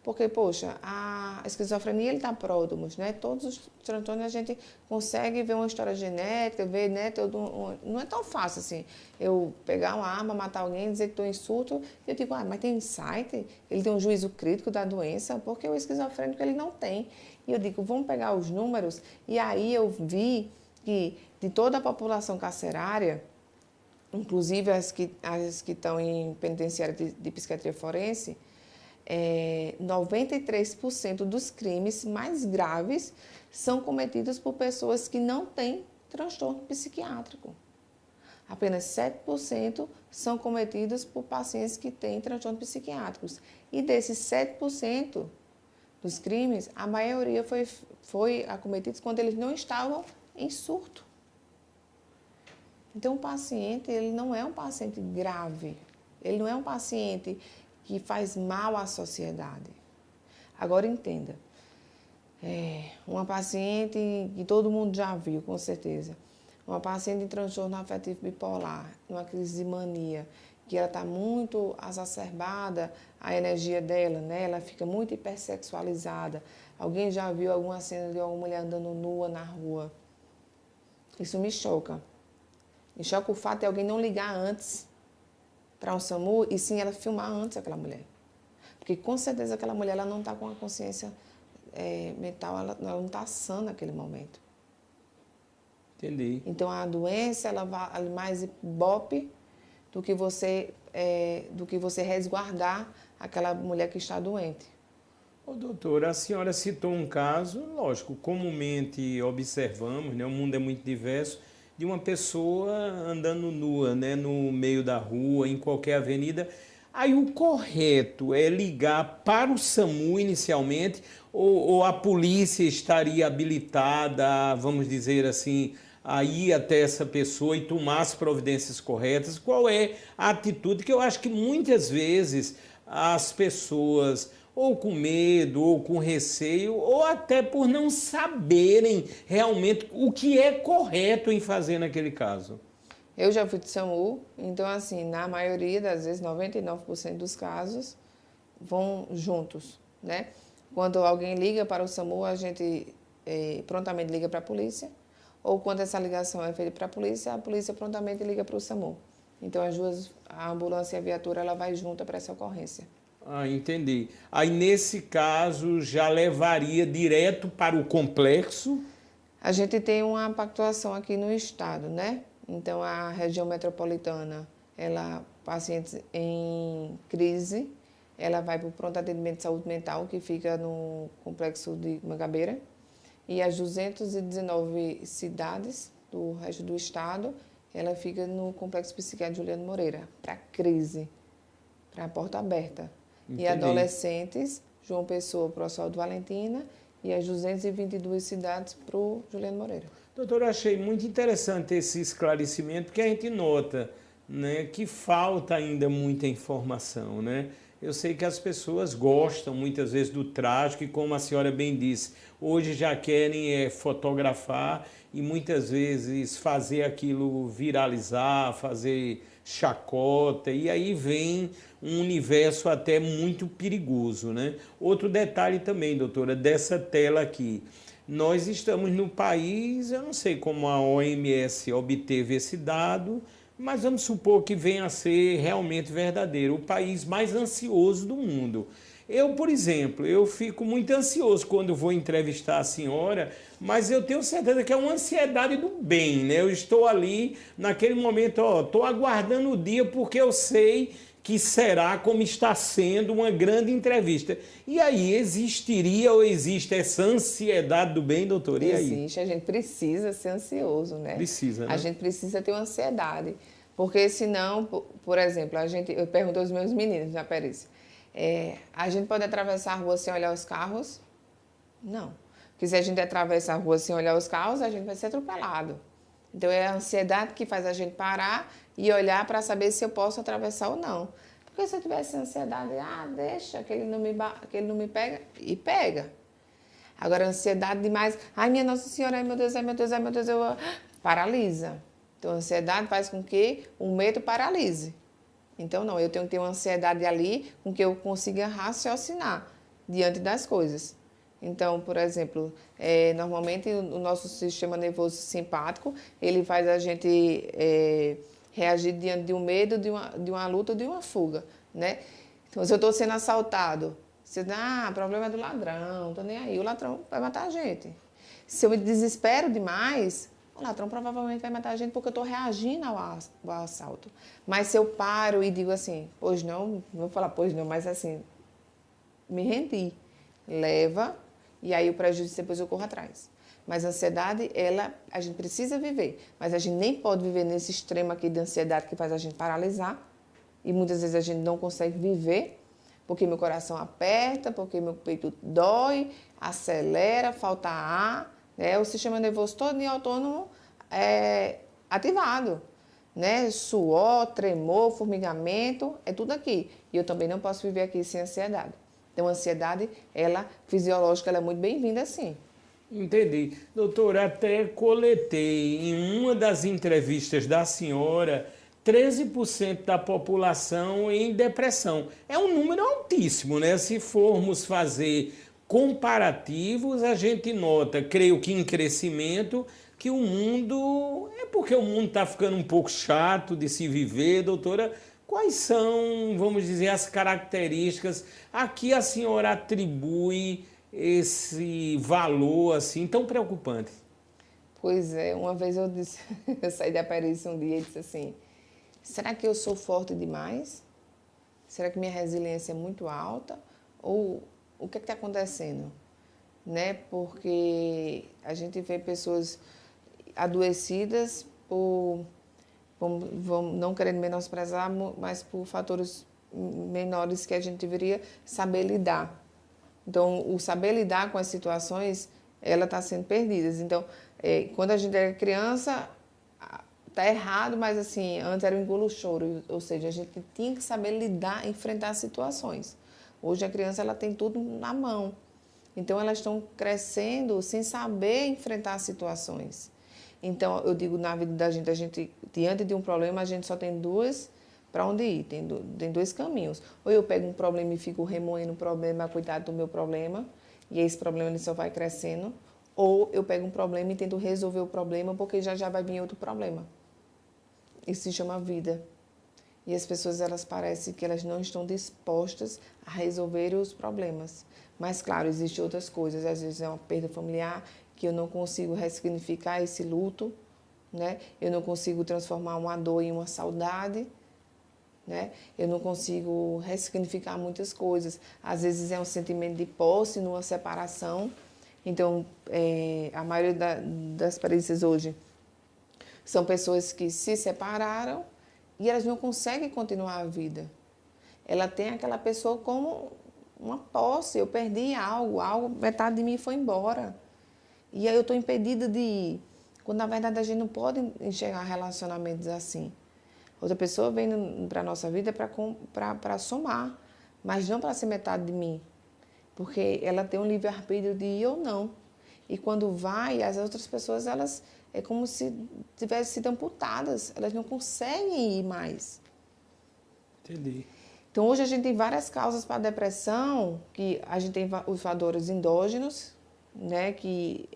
Porque, poxa, a esquizofrenia ele está pródromos, né? Todos os transtornos a gente consegue ver uma história genética, ver, né? Não é tão fácil assim. Eu pegar uma arma, matar alguém, dizer que estou em surto, e eu digo, mas tem insight? Ele tem um juízo crítico da doença? Porque o esquizofrênico ele não tem. E eu digo, vamos pegar os números, e aí eu vi que de toda a população carcerária, inclusive as que estão em penitenciária de psiquiatria forense, 93% dos crimes mais graves são cometidos por pessoas que não têm transtorno psiquiátrico. Apenas 7% são cometidos por pacientes que têm transtornos psiquiátricos. E desses 7% dos crimes, a maioria foi acometidos quando eles não estavam em surto. Então, o paciente, ele não é um paciente grave. Ele não é um paciente que faz mal à sociedade. Agora, entenda. Uma paciente que todo mundo já viu, com certeza. Uma paciente de transtorno afetivo bipolar, uma crise de mania, que ela está muito exacerbada, a energia dela, né? Ela fica muito hipersexualizada. Alguém já viu alguma cena de uma mulher andando nua na rua? Isso me choca. Me choca o fato de alguém não ligar antes para um SAMU e sim ela filmar antes aquela mulher. Porque com certeza aquela mulher ela não está com a consciência mental, ela não está sã naquele momento. Entendi. Então a doença ela vai mais ibope do que você resguardar aquela mulher que está doente. Ô, doutora, a senhora citou um caso, lógico, comumente observamos, né, o mundo é muito diverso, de uma pessoa andando nua, né, no meio da rua, em qualquer avenida. Aí o correto é ligar para o SAMU inicialmente ou a polícia estaria habilitada, vamos dizer assim, a ir até essa pessoa e tomar as providências corretas? Qual é a atitude que eu acho que muitas vezes as pessoas, ou com medo, ou com receio, ou até por não saberem realmente o que é correto em fazer naquele caso? Eu já fui de SAMU, então assim, na maioria das vezes, 99% dos casos, vão juntos, né? Quando alguém liga para o SAMU, a gente prontamente liga para a polícia, ou quando essa ligação é feita para a polícia prontamente liga para o SAMU. Então as duas, a ambulância e a viatura, ela vai junta para essa ocorrência. Ah, entendi. Aí nesse caso já levaria direto para o complexo? A gente tem uma pactuação aqui no estado, né? Então, a região metropolitana, pacientes em crise, ela vai para o pronto atendimento de saúde mental, que fica no complexo de Mangabeira. E as 219 cidades do resto do estado, ela fica no complexo psiquiátrico Juliano Moreira, para crise, para a porta aberta. Entendi. E adolescentes, João Pessoa para o Oswaldo Valentina, e as 222 cidades para o Juliano Moreira. Doutor, eu achei muito interessante esse esclarecimento, porque a gente nota, né, que falta ainda muita informação, né? Eu sei que as pessoas gostam muitas vezes do trágico e, como a senhora bem disse, hoje já querem fotografar e muitas vezes fazer aquilo viralizar, fazer chacota, e aí vem um universo até muito perigoso, né? Outro detalhe também, doutora, dessa tela aqui. Nós estamos no país, eu não sei como a OMS obteve esse dado, mas vamos supor que venha a ser realmente verdadeiro, o país mais ansioso do mundo. Eu, por exemplo, eu fico muito ansioso quando vou entrevistar a senhora, mas eu tenho certeza que é uma ansiedade do bem, né? Eu estou ali naquele momento, estou aguardando o dia porque eu sei que será, como está sendo, uma grande entrevista. E aí, existiria ou existe essa ansiedade do bem, doutor? E aí? Existe, a gente precisa ser ansioso, né? Precisa, né? A gente precisa ter uma ansiedade, porque senão, por exemplo, eu pergunto aos meus meninos na perícia, a gente pode atravessar a rua sem olhar os carros? Não. Porque se a gente atravessar a rua sem olhar os carros, a gente vai ser atropelado. Então, é a ansiedade que faz a gente parar e olhar para saber se eu posso atravessar ou não. Porque se eu tivesse ansiedade, deixa que ele não me pega, e pega. Agora, ansiedade demais, ai minha Nossa Senhora, ai meu Deus, ai meu Deus, ai meu Deus, paralisa. Então, a ansiedade faz com que o medo paralise. Então, não, eu tenho que ter uma ansiedade ali com que eu consiga raciocinar diante das coisas. Então, por exemplo, normalmente o nosso sistema nervoso simpático, ele faz a gente reagir diante de um medo, de uma luta ou de uma fuga, né? Então, se eu estou sendo assaltado, você diz, problema é do ladrão, não estou nem aí, o ladrão vai matar a gente. Se eu me desespero demais, o ladrão provavelmente vai matar a gente porque eu estou reagindo ao assalto. Mas se eu paro e digo assim, pois não vou falar pois não, mas assim, me rendi, leva, e aí o prejuízo depois eu corro atrás. Mas a ansiedade, a gente precisa viver, mas a gente nem pode viver nesse extremo aqui de ansiedade que faz a gente paralisar, e muitas vezes a gente não consegue viver, porque meu coração aperta, porque meu peito dói, acelera, falta ar, né? O sistema nervoso todo e autônomo ativado, né? Suor, tremor, formigamento, é tudo aqui. E eu também não posso viver aqui sem ansiedade. Então, a ansiedade, fisiológica, ela é muito bem-vinda, sim. Entendi. Doutor, até coletei em uma das entrevistas da senhora 13% da população em depressão. É um número altíssimo, né? Se formos fazer comparativos, a gente nota, creio que em crescimento, que o mundo... É porque o mundo está ficando um pouco chato de se viver, doutora. Quais são, vamos dizer, as características a que a senhora atribui esse valor assim tão preocupante? Pois é, uma vez eu saí da perícia um dia e disse assim, será que eu sou forte demais? Será que minha resiliência é muito alta? Ou o que está acontecendo? Né? Porque a gente vê pessoas adoecidas por, não querendo menosprezar, mas por fatores menores que a gente deveria saber lidar. Então, o saber lidar com as situações, ela está sendo perdida. Então, quando a gente era criança, tá errado, mas assim, antes era um engolir o choro, ou seja, a gente tinha que saber lidar, enfrentar situações. Hoje a criança ela tem tudo na mão. Então, elas estão crescendo sem saber enfrentar situações. Então, eu digo, na vida da gente, diante de um problema, a gente só tem duas para onde ir, tem dois caminhos. Ou eu pego um problema e fico remoendo o problema, cuidado do meu problema, e esse problema ele só vai crescendo. Ou eu pego um problema e tento resolver o problema, porque já vai vir outro problema. Isso se chama vida. E as pessoas, elas parecem que elas não estão dispostas a resolver os problemas. Mas, claro, existem outras coisas. Às vezes é uma perda familiar que eu não consigo ressignificar esse luto, né? Eu não consigo transformar uma dor em uma saudade, né? Eu não consigo ressignificar muitas coisas. Às vezes é um sentimento de posse numa separação. Então, a maioria das experiências hoje são pessoas que se separaram e elas não conseguem continuar a vida. Ela tem aquela pessoa como uma posse. Eu perdi algo, metade de mim foi embora. E aí eu estou impedida de ir. Quando, na verdade, a gente não pode enxergar relacionamentos assim. Outra pessoa vem para a nossa vida para somar, mas não para ser metade de mim. Porque ela tem um livre-arbítrio de ir ou não. E quando vai, as outras pessoas, elas é como se tivessem sido amputadas. Elas não conseguem ir mais. Entendi. Então, hoje a gente tem várias causas para a depressão, que a gente tem os fatores endógenos, né, que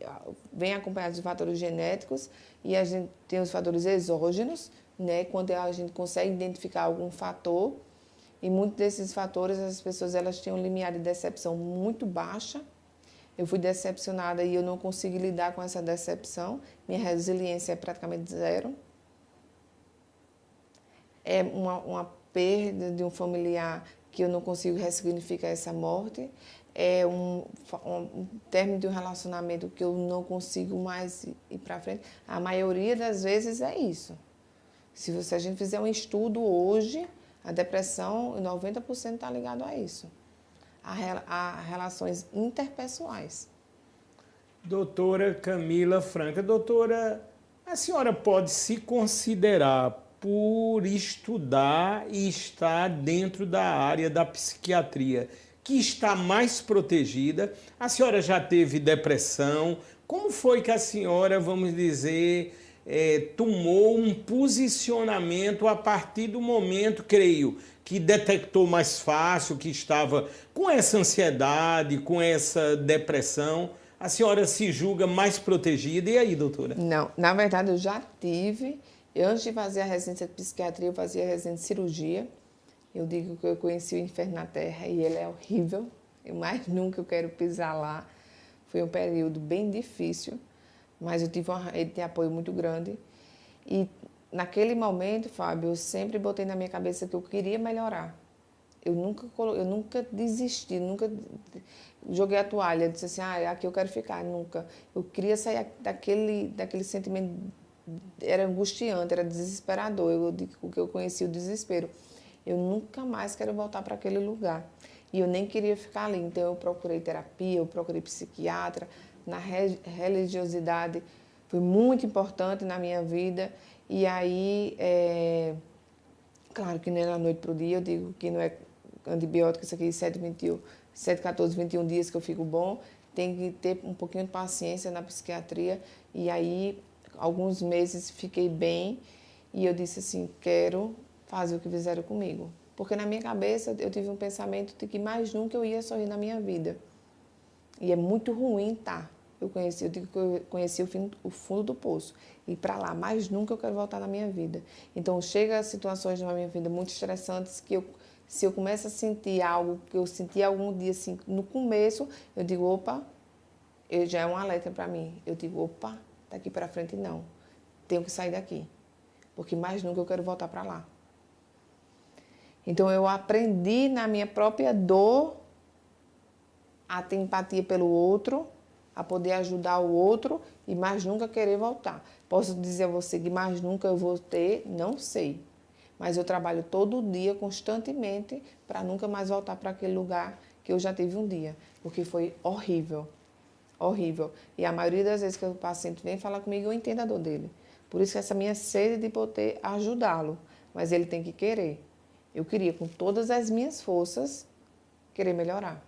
vem acompanhados de fatores genéticos, e a gente tem os fatores exógenos, né, quando a gente consegue identificar algum fator, e muitos desses fatores, as pessoas elas têm um limiar de decepção muito baixa. Eu fui decepcionada e eu não consegui lidar com essa decepção, minha resiliência é praticamente zero. É uma perda de um familiar que eu não consigo ressignificar essa morte. É um término de um relacionamento que eu não consigo mais ir para frente. A maioria das vezes é isso. Se a gente fizer um estudo hoje, a depressão, 90% está ligado a isso. A relações interpessoais. Doutora Camila Franca, doutora, a senhora pode se considerar, por estudar e estar dentro da área da psiquiatria, que está mais protegida? A senhora já teve depressão? Como foi que a senhora, vamos dizer, tomou um posicionamento a partir do momento, creio, que detectou mais fácil que estava com essa ansiedade, com essa depressão? A senhora se julga mais protegida? E aí, doutora? Não, na verdade eu já tive. Antes de fazer a residência de psiquiatria, eu fazia a residência de cirurgia. Eu digo que eu conheci o inferno na Terra e ele é horrível. Eu mais nunca quero pisar lá. Foi um período bem difícil, mas eu tive uma rede de apoio muito grande. E naquele momento, Fábio, eu sempre botei na minha cabeça que eu queria melhorar. Eu nunca desisti, nunca joguei a toalha, disse assim, aqui eu quero ficar, nunca. Eu queria sair daquele sentimento, era angustiante, era desesperador. Eu digo que eu conheci o desespero. Eu nunca mais quero voltar para aquele lugar. E eu nem queria ficar ali. Então, eu procurei terapia, eu procurei psiquiatra. Na religiosidade foi muito importante na minha vida. E aí, claro que nem da noite para o dia, eu digo que não é antibiótico, isso aqui, 7, 14, 21 dias que eu fico bom. Tem que ter um pouquinho de paciência na psiquiatria. E aí, alguns meses fiquei bem. E eu disse assim, quero fazer o que fizeram comigo. Porque na minha cabeça eu tive um pensamento de que mais nunca eu ia sorrir na minha vida. E é muito ruim, tá? Eu digo que eu conheci o fundo do poço. E para lá, mais nunca eu quero voltar na minha vida. Então, chega a situações na minha vida muito estressantes que se eu começo a sentir algo que eu senti algum dia assim, no começo, eu digo, opa, já é um alerta para mim. Eu digo, opa, daqui para frente não. Tenho que sair daqui. Porque mais nunca eu quero voltar para lá. Então, eu aprendi na minha própria dor a ter empatia pelo outro, a poder ajudar o outro e mais nunca querer voltar. Posso dizer a você que mais nunca eu vou ter? Não sei. Mas eu trabalho todo dia, constantemente, para nunca mais voltar para aquele lugar que eu já tive um dia, porque foi horrível, horrível. E a maioria das vezes que o paciente vem falar comigo, eu entendo a dor dele. Por isso que essa minha sede de poder ajudá-lo, mas ele tem que querer. Eu queria, com todas as minhas forças, querer melhorar.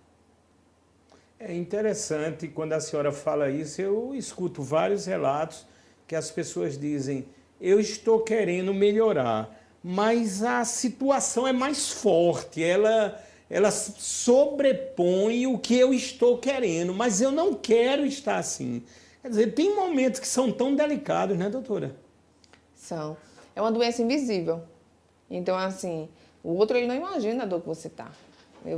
É interessante, quando a senhora fala isso, eu escuto vários relatos que as pessoas dizem, eu estou querendo melhorar, mas a situação é mais forte, ela sobrepõe o que eu estou querendo, mas eu não quero estar assim. Quer dizer, tem momentos que são tão delicados, né, doutora? São. É uma doença invisível. Então, assim, o outro ele não imagina a dor que você está.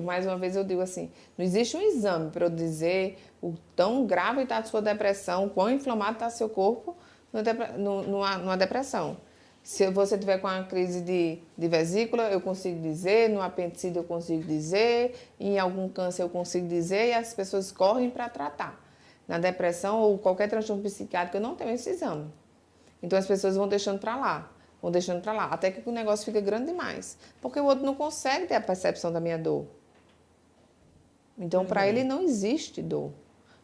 Mais uma vez eu digo assim, não existe um exame para eu dizer o tão grave está a sua depressão, quão inflamado está seu corpo numa depressão. Se você tiver com uma crise de vesícula, eu consigo dizer, no apendicite eu consigo dizer, em algum câncer eu consigo dizer, e as pessoas correm para tratar. Na depressão ou qualquer transtorno psiquiátrico eu não tenho esse exame. Então as pessoas vão deixando para lá. Vou deixando para lá, até que o negócio fica grande demais. Porque o outro não consegue ter a percepção da minha dor. Então, para ele não existe dor.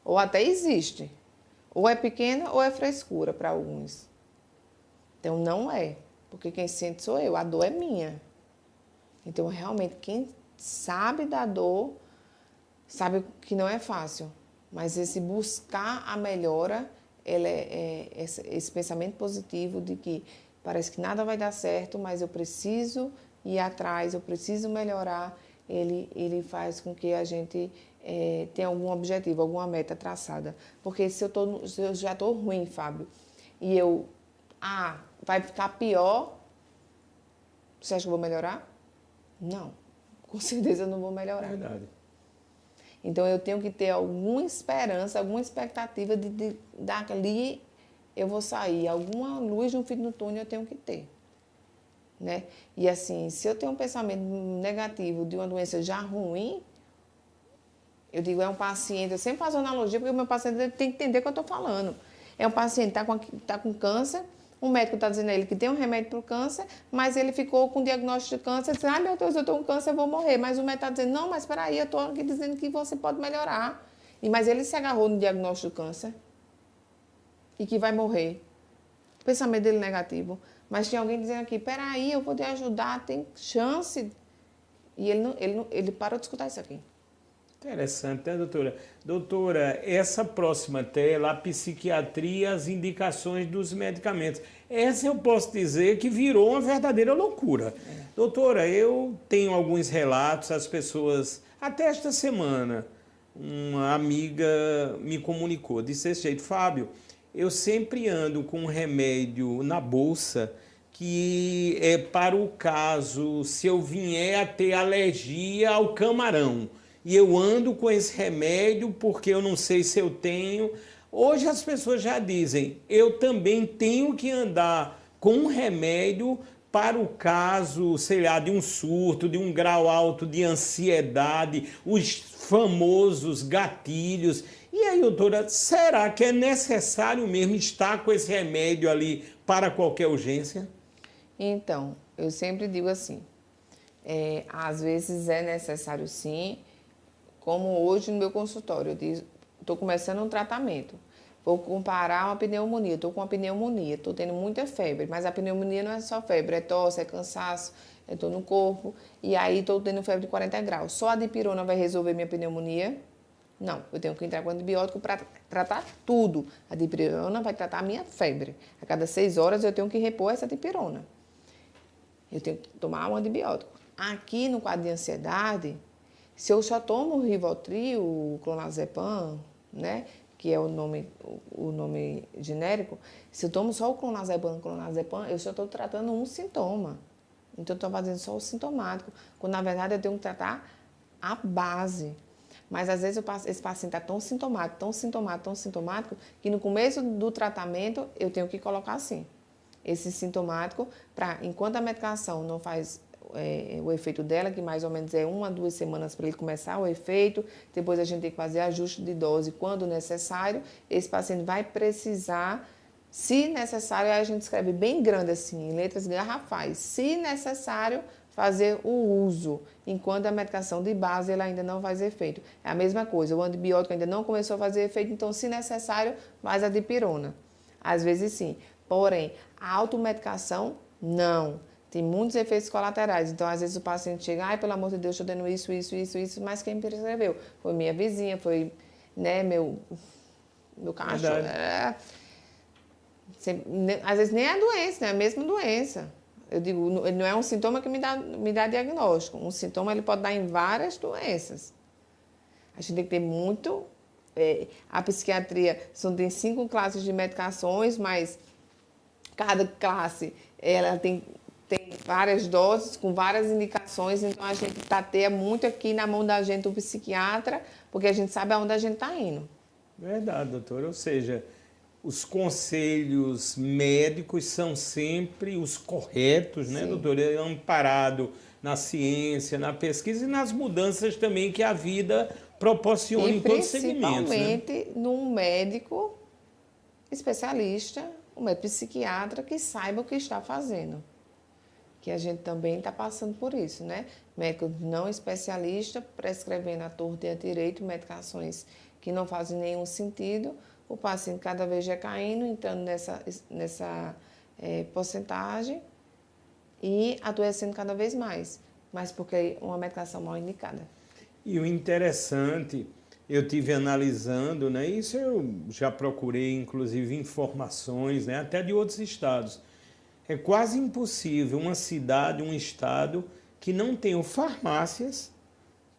Ou até existe. Ou é pequena ou é frescura para alguns. Então, não é. Porque quem sente sou eu, a dor é minha. Então, realmente, quem sabe da dor, sabe que não é fácil. Mas esse buscar a melhora, esse pensamento positivo de que parece que nada vai dar certo, mas eu preciso ir atrás, eu preciso melhorar. Ele faz com que a gente tenha algum objetivo, alguma meta traçada. Porque se eu já estou ruim, Fábio, e vai ficar pior, você acha que eu vou melhorar? Não, com certeza eu não vou melhorar. É verdade. Então eu tenho que ter alguma esperança, alguma expectativa de dali eu vou sair, alguma luz no fim do túnel eu tenho que ter, né? E assim, se eu tenho um pensamento negativo de uma doença já ruim, eu digo, é um paciente, eu sempre faço analogia, porque o meu paciente tem que entender o que eu estou falando. É um paciente que está com câncer, o médico está dizendo a ele que tem um remédio para o câncer, mas ele ficou com diagnóstico de câncer, dizendo, ai meu Deus, eu estou com câncer, eu vou morrer. Mas o médico está dizendo, não, mas espera aí, eu estou aqui dizendo que você pode melhorar. Mas ele se agarrou no diagnóstico do câncer e que vai morrer. O pensamento dele negativo. Mas tinha alguém dizendo aqui, peraí, eu vou te ajudar, tem chance. E ele parou de escutar isso aqui. Interessante, né, doutora? Doutora, essa próxima tela, a psiquiatria, as indicações dos medicamentos. Essa eu posso dizer que virou uma verdadeira loucura. Doutora, eu tenho alguns relatos, as pessoas, até esta semana, uma amiga me comunicou, disse desse jeito, Fábio, eu sempre ando com um remédio na bolsa que é para o caso se eu vier a ter alergia ao camarão. E eu ando com esse remédio porque eu não sei se eu tenho. Hoje as pessoas já dizem, eu também tenho que andar com um remédio para o caso, sei lá, de um surto, de um grau alto de ansiedade, os famosos gatilhos. E aí, doutora, será que é necessário mesmo estar com esse remédio ali para qualquer urgência? Então, eu sempre digo assim, às vezes é necessário sim, como hoje no meu consultório, eu estou começando um tratamento, vou comparar uma pneumonia, estou com uma pneumonia, estou tendo muita febre, mas a pneumonia não é só febre, é tosse, é cansaço, é dor no corpo, e aí estou tendo febre de 40 graus. Só a dipirona vai resolver minha pneumonia? Não, eu tenho que entrar com antibiótico para tratar tudo. A dipirona vai tratar a minha febre. A cada 6 horas eu tenho que repor essa dipirona. Eu tenho que tomar um antibiótico. Aqui no quadro de ansiedade, se eu só tomo o Rivotril, o clonazepam, né, que é o nome genérico, se eu tomo só o clonazepam, eu só estou tratando um sintoma. Então, eu estou fazendo só o sintomático, quando na verdade eu tenho que tratar a base. Mas às vezes esse paciente está tão sintomático, que no começo do tratamento eu tenho que colocar assim, esse sintomático, para enquanto a medicação não faz o efeito dela, que mais ou menos é 1 a 2 semanas para ele começar o efeito, depois a gente tem que fazer ajuste de dose quando necessário, esse paciente vai precisar Se necessário, aí a gente escreve bem grande assim, em letras garrafais. Se necessário, fazer o uso, enquanto a medicação de base ela ainda não faz efeito. É a mesma coisa, o antibiótico ainda não começou a fazer efeito, então, se necessário, faz a dipirona. Às vezes sim. Porém, a automedicação, não. Tem muitos efeitos colaterais. Então, às vezes o paciente chega, ai, pelo amor de Deus, estou dando isso, mas quem prescreveu? Foi minha vizinha, foi, né, meu cachorro. Às vezes nem é a doença, né? É a mesma doença. Eu digo, não é um sintoma que me dá diagnóstico. Um sintoma ele pode dar em várias doenças. A gente tem que ter muito... a psiquiatria tem 5 classes de medicações, mas cada classe ela tem várias doses, com várias indicações. Então, a gente tateia muito aqui na mão da gente, o psiquiatra, porque a gente sabe aonde a gente está indo. Verdade, doutora. Ou seja, os conselhos médicos são sempre os corretos, né, doutora? É amparado na ciência, na pesquisa e nas mudanças também que a vida proporciona em todos os segmentos. Principalmente num médico especialista, um médico psiquiatra que saiba o que está fazendo. Que a gente também está passando por isso, né? Médico não especialista prescrevendo à torta e à direito medicações que não fazem nenhum sentido, o paciente cada vez já caindo, entrando nessa porcentagem e adoecendo cada vez mais, mas porque é uma medicação mal indicada. E o interessante, eu tive analisando, né? Isso eu já procurei, inclusive, informações, né? Até de outros estados. É quase impossível uma cidade, um estado que não tenham farmácias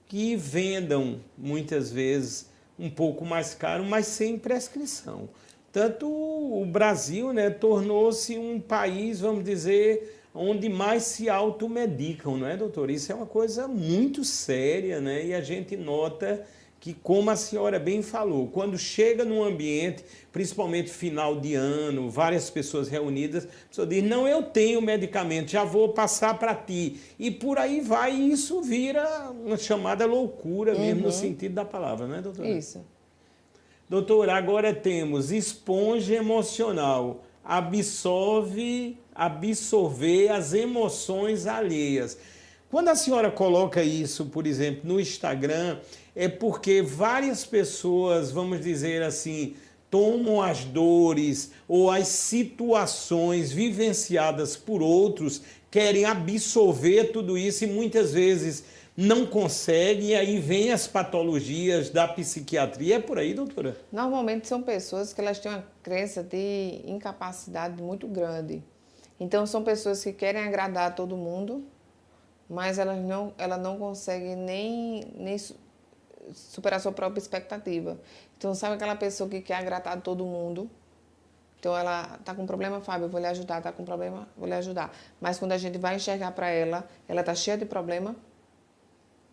que vendam, muitas vezes, um pouco mais caro, mas sem prescrição. Tanto o Brasil, né, tornou-se um país, vamos dizer, onde mais se automedicam, não é, doutor? Isso é uma coisa muito séria, né? E a gente nota que, como a senhora bem falou, quando chega num ambiente, principalmente final de ano, várias pessoas reunidas, a pessoa diz, não, eu tenho medicamento, já vou passar para ti. E por aí vai, e isso vira uma chamada loucura mesmo, no sentido da palavra, não é, doutora? Isso. Doutora, agora temos esponja emocional, absorver as emoções alheias. Quando a senhora coloca isso, por exemplo, no Instagram, é porque várias pessoas, vamos dizer assim, tomam as dores ou as situações vivenciadas por outros, querem absorver tudo isso e muitas vezes não conseguem, e aí vem as patologias da psiquiatria. É por aí, doutora? Normalmente são pessoas que elas têm uma crença de incapacidade muito grande. Então, são pessoas que querem agradar a todo mundo, mas ela não consegue nem superar sua própria expectativa. Então, sabe aquela pessoa que quer agradar a todo mundo? Então, ela está com problema, Fábio, eu vou lhe ajudar, está com problema, vou lhe ajudar. Mas quando a gente vai enxergar para ela está cheia de problema,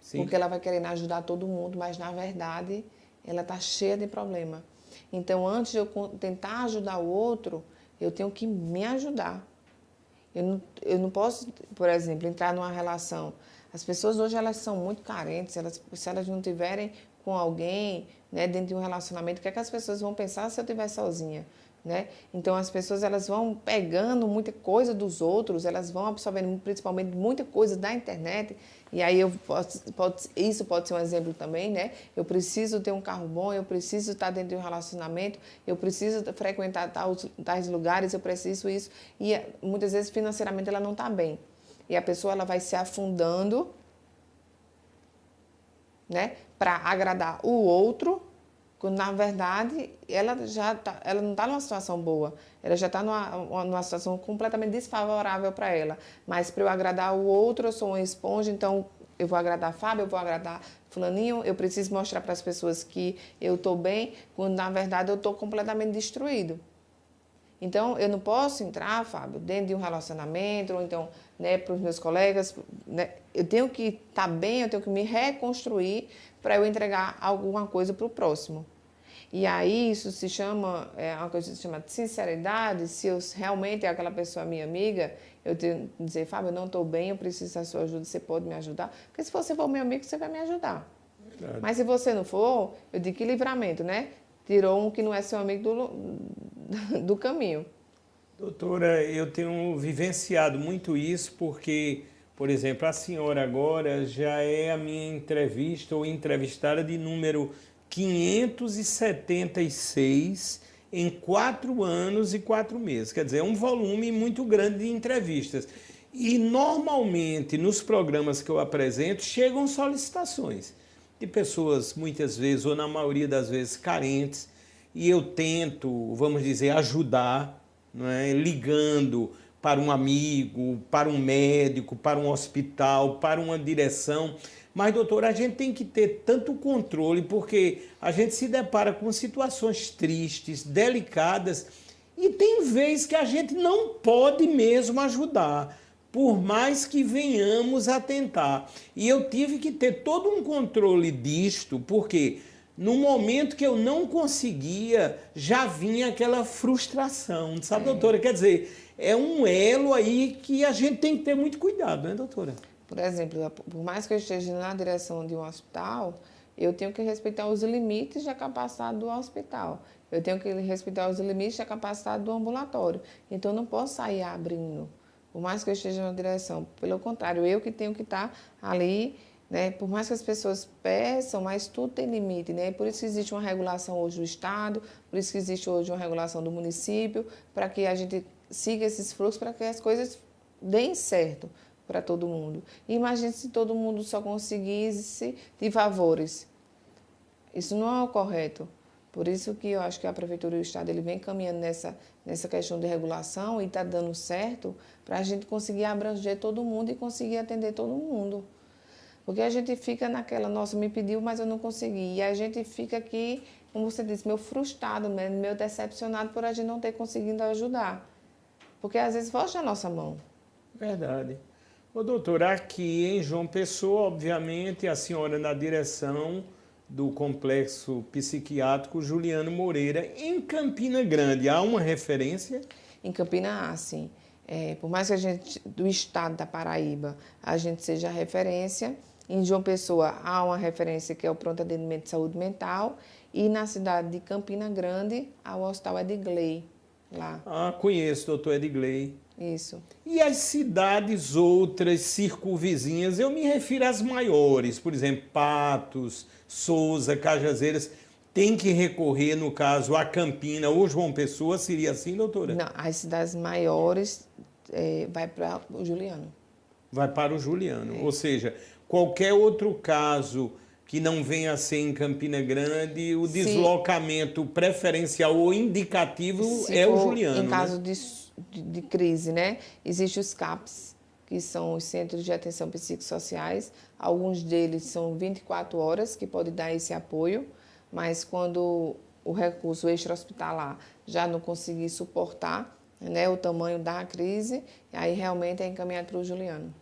sim, porque ela vai querendo ajudar todo mundo, mas, na verdade, ela está cheia de problema. Então, antes de eu tentar ajudar o outro, eu tenho que me ajudar. Eu não posso, por exemplo, entrar numa relação. As pessoas hoje elas são muito carentes, se elas não tiverem com alguém, né, dentro de um relacionamento, o que é que as pessoas vão pensar se eu estiver sozinha? Né? Então, as pessoas elas vão pegando muita coisa dos outros, elas vão absorvendo principalmente muita coisa da internet, e aí isso pode ser um exemplo também, né? Eu preciso ter um carro bom, eu preciso estar dentro de um relacionamento, eu preciso frequentar tais lugares, eu preciso isso, e muitas vezes financeiramente ela não está bem. E a pessoa ela vai se afundando, né, para agradar o outro, quando, na verdade, ela não está numa situação boa. Ela já está numa situação completamente desfavorável para ela. Mas, para eu agradar o outro, eu sou uma esponja, então eu vou agradar a Fábio, eu vou agradar fulaninho, eu preciso mostrar para as pessoas que eu estou bem, quando, na verdade, eu estou completamente destruído. Então, eu não posso entrar, Fábio, dentro de um relacionamento, ou então, né, para os meus colegas, né, eu tenho que estar bem, eu tenho que me reconstruir para eu entregar alguma coisa para o próximo. E aí, isso se chama, uma coisa que se chama de sinceridade. Se eu realmente é aquela pessoa minha amiga, eu tenho que dizer, Fábio, eu não estou bem, eu preciso da sua ajuda, você pode me ajudar? Porque se você for meu amigo, você vai me ajudar. Verdade. Mas se você não for, eu digo que livramento, né? Tirou um que não é seu amigo do caminho. Doutora, eu tenho vivenciado muito isso porque, por exemplo, a senhora agora já é a minha entrevista ou entrevistada de número 576 em 4 anos e 4 meses. Quer dizer, é um volume muito grande de entrevistas. E normalmente nos programas que eu apresento chegam solicitações de pessoas, muitas vezes, ou na maioria das vezes, carentes, e eu tento, vamos dizer, ajudar, não é? Ligando para um amigo, para um médico, para um hospital, para uma direção. Mas, doutora, a gente tem que ter tanto controle, porque a gente se depara com situações tristes, delicadas, e tem vezes que a gente não pode mesmo ajudar, por mais que venhamos a tentar. E eu tive que ter todo um controle disto, porque no momento que eu não conseguia, já vinha aquela frustração, sabe, doutora? Quer dizer, é um elo aí que a gente tem que ter muito cuidado, né, doutora? Por exemplo, por mais que eu esteja na direção de um hospital, eu tenho que respeitar os limites da capacidade do hospital. Eu tenho que respeitar os limites da capacidade do ambulatório. Então, eu não posso sair abrindo, por mais que eu esteja na direção. Pelo contrário, eu que tenho que estar ali, né? Por mais que as pessoas peçam, mas tudo tem limite, né? Por isso que existe uma regulação hoje do Estado, por isso que existe hoje uma regulação do município, para que a gente siga esses fluxos, para que as coisas deem certo para todo mundo. Imagine se todo mundo só conseguisse de favores. Isso não é o correto. Por isso que eu acho que a Prefeitura e o Estado ele vem caminhando nessa questão de regulação e está dando certo para a gente conseguir abranger todo mundo e conseguir atender todo mundo. Porque a gente fica naquela, nossa, me pediu, mas eu não consegui. E a gente fica aqui, como você disse, meio frustrado, meio decepcionado por a gente não ter conseguido ajudar. Porque às vezes foge da nossa mão. Verdade. Ô, doutora, aqui em João Pessoa, obviamente, a senhora na direção do Complexo Psiquiátrico Juliano Moreira. Em Campina Grande, há uma referência? Em Campina há, sim. Por mais que a gente, do estado da Paraíba, a gente seja referência, em João Pessoa há uma referência que é o Pronto Atendimento de Saúde Mental e na cidade de Campina Grande há o Hospital Edgley, lá. Ah, conheço, doutor Edgley. Isso. E as cidades outras circunvizinhas, eu me refiro às maiores, por exemplo, Patos, Souza, Cajazeiras, tem que recorrer, no caso, a Campina ou João Pessoa, seria assim, doutora? Não, as cidades maiores vai para o Juliano. Vai para o Juliano, ou seja, qualquer outro caso que não venha a ser em Campina Grande, o deslocamento preferencial ou indicativo é o Juliano. Em caso de crise, né? Existem os CAPs, que são os Centros de Atenção Psicossociais. Alguns deles são 24 horas, que podem dar esse apoio, mas quando o recurso extra-hospitalar já não conseguir suportar, né, o tamanho da crise, aí realmente é encaminhado para o Juliano.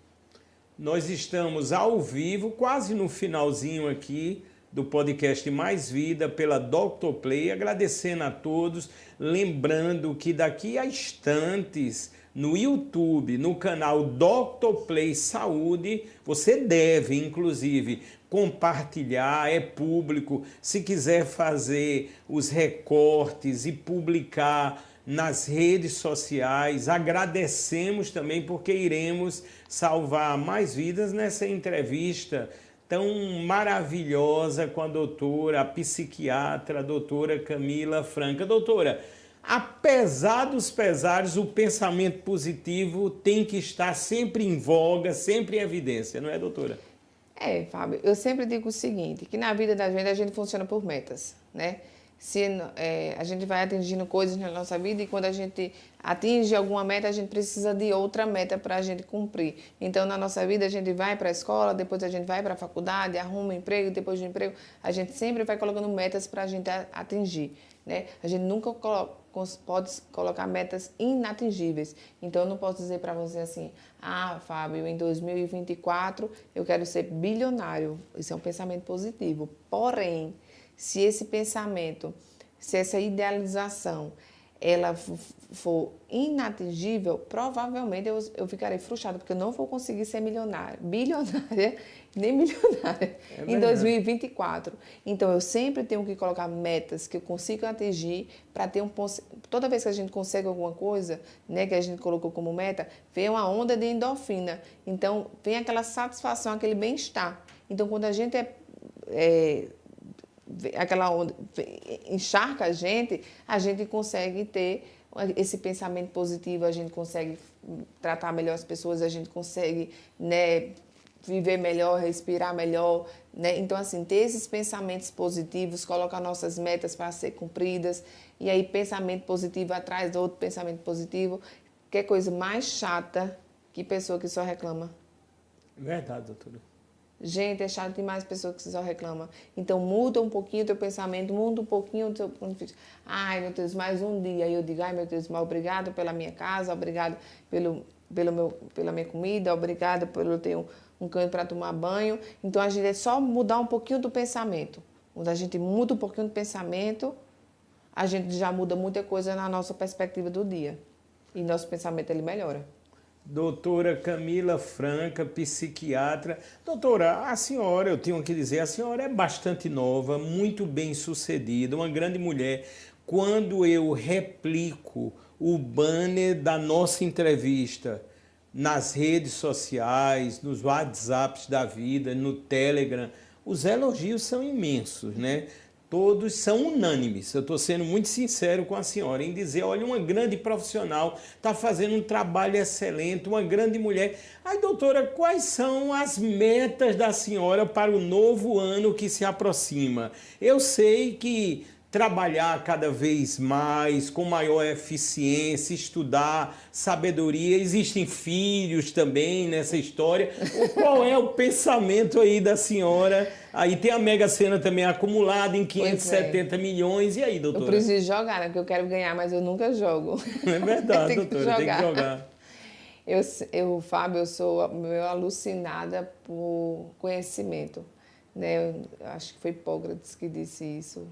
Nós estamos ao vivo, quase no finalzinho aqui do podcast Mais Vida pela Dr. Play, agradecendo a todos, lembrando que daqui a instantes no YouTube, no canal Dr. Play Saúde, você deve, inclusive, compartilhar, é público, se quiser fazer os recortes e publicar nas redes sociais. Agradecemos também porque iremos salvar mais vidas nessa entrevista tão maravilhosa com a doutora, a psiquiatra, a doutora Camila Franca. Doutora, apesar dos pesares, o pensamento positivo tem que estar sempre em voga, sempre em evidência, não é, doutora? Fábio, eu sempre digo o seguinte, que na vida da gente a gente funciona por metas, né? A gente vai atingindo coisas na nossa vida e quando a gente atinge alguma meta, a gente precisa de outra meta para a gente cumprir. Então, na nossa vida, a gente vai para a escola, depois a gente vai para a faculdade, arruma um emprego, depois do emprego, a gente sempre vai colocando metas para a gente atingir, né? A gente nunca pode colocar metas inatingíveis. Então, eu não posso dizer para você assim, Fábio, em 2024 eu quero ser bilionário. Isso é um pensamento positivo. Porém, se esse pensamento, se essa idealização, ela for inatingível, provavelmente eu ficarei frustrada, porque eu não vou conseguir ser milionária, bilionária, nem milionária em 2024. Então, eu sempre tenho que colocar metas que eu consiga atingir para ter toda vez que a gente consegue alguma coisa, né, que a gente colocou como meta, vem uma onda de endorfina. Então, vem aquela satisfação, aquele bem-estar. Então, quando a gente aquela onda encharca a gente consegue ter esse pensamento positivo, a gente consegue tratar melhor as pessoas, a gente consegue, né, viver melhor, respirar melhor, né? Então, assim, ter esses pensamentos positivos, colocar nossas metas para ser cumpridas, e aí pensamento positivo atrás do outro pensamento positivo, que é coisa mais chata que pessoa que só reclama. Verdade, doutora. Gente, é chato demais pessoa que só reclama. Então, muda um pouquinho o teu pensamento, muda um pouquinho o teu ponto de vista. Ai, meu Deus, mais um dia. Aí eu digo, ai, meu Deus, mas obrigado pela minha casa, obrigado pela minha comida, obrigado por eu ter um canto para tomar banho. Então, a gente é só mudar um pouquinho do pensamento. Quando a gente muda um pouquinho do pensamento, a gente já muda muita coisa na nossa perspectiva do dia. E nosso pensamento, ele melhora. Doutora Camila Franca, psiquiatra. Doutora, a senhora, eu tenho que dizer, a senhora é bastante nova, muito bem sucedida, uma grande mulher. Quando eu replico o banner da nossa entrevista nas redes sociais, nos WhatsApps da vida, no Telegram, os elogios são imensos, né? Todos são unânimes. Eu estou sendo muito sincero com a senhora em dizer, olha, uma grande profissional, está fazendo um trabalho excelente, uma grande mulher. Aí, doutora, quais são as metas da senhora para o novo ano que se aproxima? Eu sei que trabalhar cada vez mais, com maior eficiência, estudar, sabedoria. Existem filhos também nessa história. Qual é o pensamento aí da senhora? Aí tem a Mega Sena também acumulada em 570 milhões. E aí, doutora? Eu preciso jogar, né? Porque eu quero ganhar, mas eu nunca jogo. É verdade, doutora, tem que jogar. Fábio, eu sou meio alucinada por conhecimento. Né? Eu acho que foi Hipócrates que disse isso.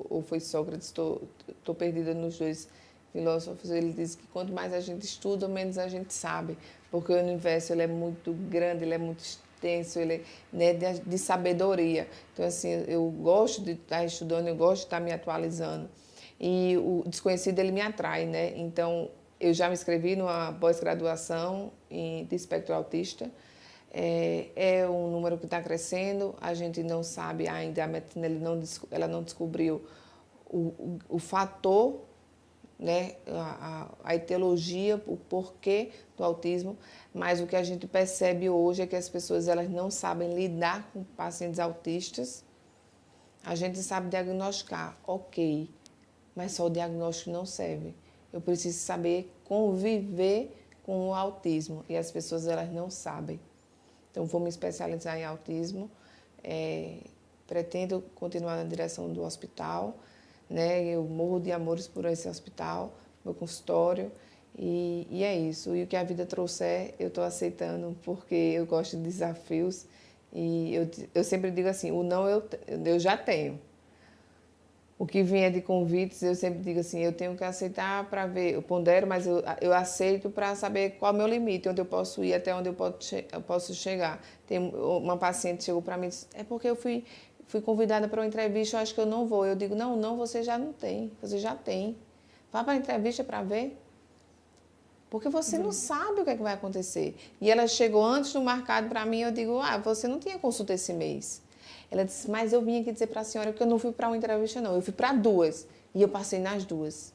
Ou foi Sócrates, estou perdida nos dois filósofos. Ele diz que quanto mais a gente estuda, menos a gente sabe, porque o universo ele é muito grande, ele é muito extenso, ele é, né, de sabedoria. Então, assim, eu gosto de estar estudando, eu gosto de estar me atualizando. E o desconhecido, ele me atrai, né? Então, eu já me inscrevi numa pós-graduação de espectro autista. É um número que está crescendo, a gente não sabe ainda, a medicina ela não descobriu o fator, né, a etiologia, o porquê do autismo, mas o que a gente percebe hoje é que as pessoas elas não sabem lidar com pacientes autistas. A gente sabe diagnosticar, ok, mas só o diagnóstico não serve. Eu preciso saber conviver com o autismo e as pessoas elas não sabem. Então, vou me especializar em autismo, pretendo continuar na direção do hospital, né? Eu morro de amores por esse hospital, meu consultório, e é isso. E o que a vida trouxer, eu estou aceitando, porque eu gosto de desafios, e eu sempre digo assim, o não eu já tenho. O que vier de convites, eu sempre digo assim, eu tenho que aceitar para ver, eu pondero, mas eu aceito para saber qual é o meu limite, onde eu posso ir, até onde eu posso chegar. Tem uma paciente que chegou para mim e disse, é porque eu fui convidada para uma entrevista, eu acho que eu não vou. Eu digo, não, você já não tem, você já tem. Vá para a entrevista para ver, porque você não sabe o que é que vai acontecer. E ela chegou antes do marcado para mim, eu digo, você não tinha consulta esse mês. Ela disse, mas eu vim aqui dizer para a senhora que eu não fui para uma entrevista, não. Eu fui para 2 e eu passei nas 2.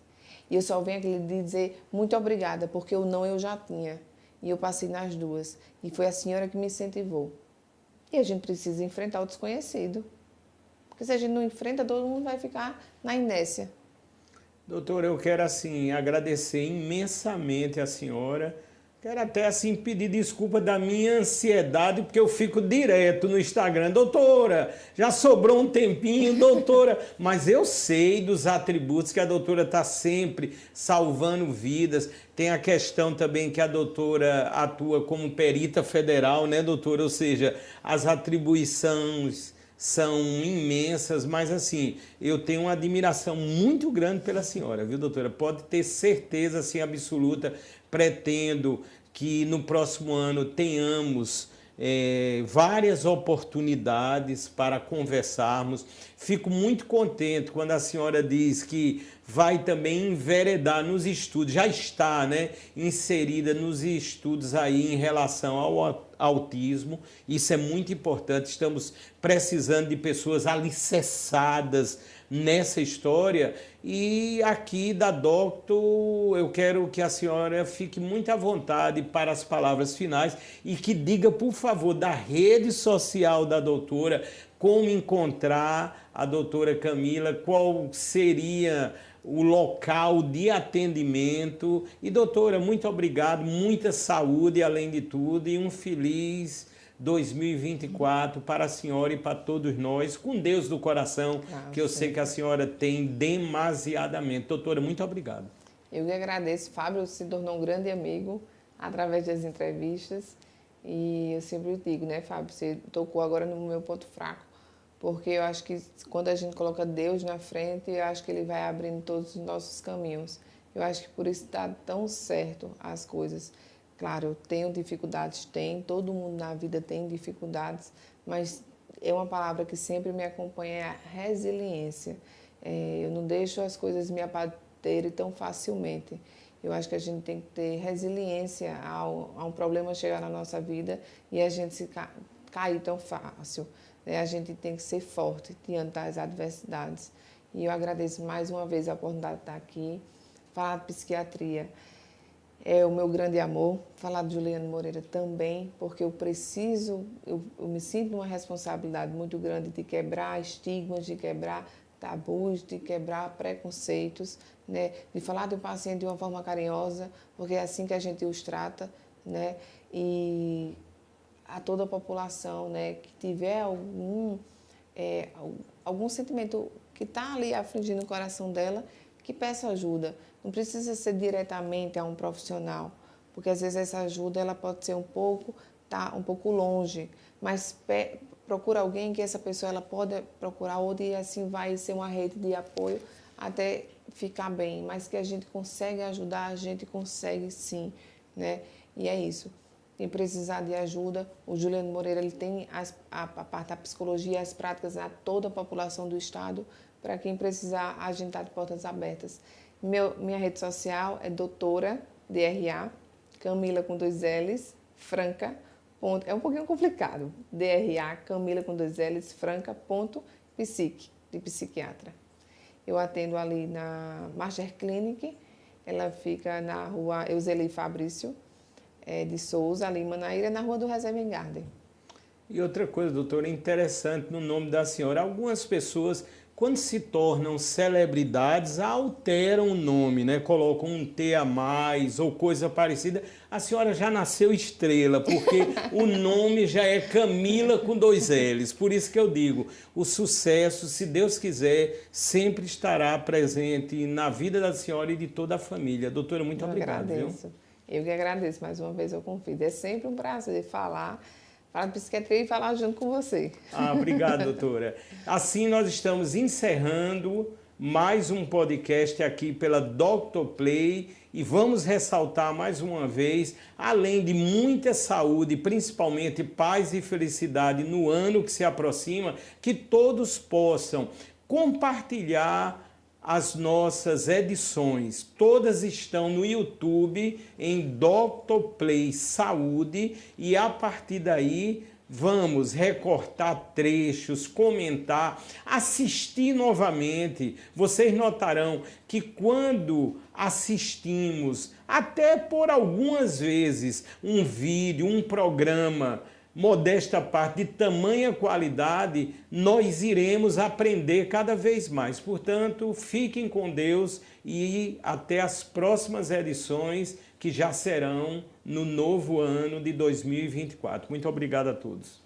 E eu só venho aqui dizer muito obrigada, porque o não eu já tinha. E eu passei nas 2. E foi a senhora que me incentivou. E a gente precisa enfrentar o desconhecido. Porque se a gente não enfrenta, todo mundo vai ficar na inércia. Doutora, eu quero, assim, agradecer imensamente a senhora. Quero até, assim, pedir desculpa da minha ansiedade, porque eu fico direto no Instagram. Doutora, já sobrou um tempinho, doutora. Mas eu sei dos atributos que a doutora está sempre salvando vidas. Tem a questão também que a doutora atua como perita federal, né, doutora? Ou seja, as atribuições são imensas, mas assim, eu tenho uma admiração muito grande pela senhora, viu, doutora? Pode ter certeza, assim, absoluta. Pretendo que no próximo ano tenhamos várias oportunidades para conversarmos. Fico muito contente quando a senhora diz que vai também enveredar nos estudos, já está, né, inserida nos estudos aí em relação ao autismo. Isso é muito importante, estamos precisando de pessoas alicerçadas nessa história. E aqui da Docto, eu quero que a senhora fique muito à vontade para as palavras finais e que diga, por favor, da rede social da doutora, como encontrar a doutora Camila, qual seria o local de atendimento. E doutora, muito obrigado, muita saúde além de tudo e um feliz 2024 para a senhora e para todos nós, com Deus do coração, que eu sei que a senhora tem demasiadamente. Doutora, muito obrigado. Eu que agradeço. Fábio se tornou um grande amigo através das entrevistas e eu sempre digo, né, Fábio, você tocou agora no meu ponto fraco, porque eu acho que quando a gente coloca Deus na frente, eu acho que Ele vai abrindo todos os nossos caminhos. Eu acho que por isso dá tão certo as coisas. Claro, eu tenho dificuldades, todo mundo na vida tem dificuldades, mas é uma palavra que sempre me acompanha, é a resiliência. Eu não deixo as coisas me abaterem tão facilmente. Eu acho que a gente tem que ter resiliência a um problema chegar na nossa vida e a gente se cair tão fácil. A gente tem que ser forte diante das adversidades. E eu agradeço mais uma vez a oportunidade de estar aqui, falar de psiquiatria. É o meu grande amor, falar de Juliane Moreira também, porque eu me sinto numa responsabilidade muito grande de quebrar estigmas, de quebrar tabus, de quebrar preconceitos, né? De falar do paciente de uma forma carinhosa, porque é assim que a gente os trata, né? E a toda a população, né, que tiver algum sentimento que está ali afligindo o coração dela, que peça ajuda. Não precisa ser diretamente a um profissional, porque às vezes essa ajuda ela pode ser um pouco longe, mas procura alguém que essa pessoa ela pode procurar outro e assim vai ser uma rede de apoio até ficar bem, mas que a gente consegue ajudar, a gente consegue sim, né? E é isso. Quem precisar de ajuda, o Juliane Moreira ele tem a parte da psicologia, as práticas a toda a população do estado. Para quem precisar, a gente está de portas abertas. Minha rede social é doutora, DRA, Camila com 2 L's, Franca, ponto, é um pouquinho complicado, DRA, Camila com 2 L's, Franca, ponto, psique, de psiquiatra. Eu atendo ali na Master Clinic, ela fica na rua Euseli Fabrício, de Souza, ali em Manaíra, na rua do Reserva Garden. E outra coisa, doutora, interessante no nome da senhora, algumas pessoas, quando se tornam celebridades, alteram o nome, né? Colocam um T a mais ou coisa parecida. A senhora já nasceu estrela, porque o nome já é Camila com 2 L's. Por isso que eu digo, o sucesso, se Deus quiser, sempre estará presente na vida da senhora e de toda a família. Doutora, muito obrigado. Agradeço. Viu? Eu que agradeço mais uma vez o convite. É sempre um prazer falar de psiquiatria e falar junto com você. Obrigado, doutora. Assim nós estamos encerrando mais um podcast aqui pela Dr. Play e vamos ressaltar mais uma vez, além de muita saúde, principalmente paz e felicidade no ano que se aproxima, que todos possam compartilhar as nossas edições. Todas estão no YouTube em Dr. Play Saúde e a partir daí vamos recortar trechos, comentar, assistir novamente. Vocês notarão que quando assistimos, até por algumas vezes, um vídeo, um programa, modesta parte, de tamanha qualidade, nós iremos aprender cada vez mais. Portanto, fiquem com Deus e até as próximas edições que já serão no novo ano de 2024. Muito obrigado a todos.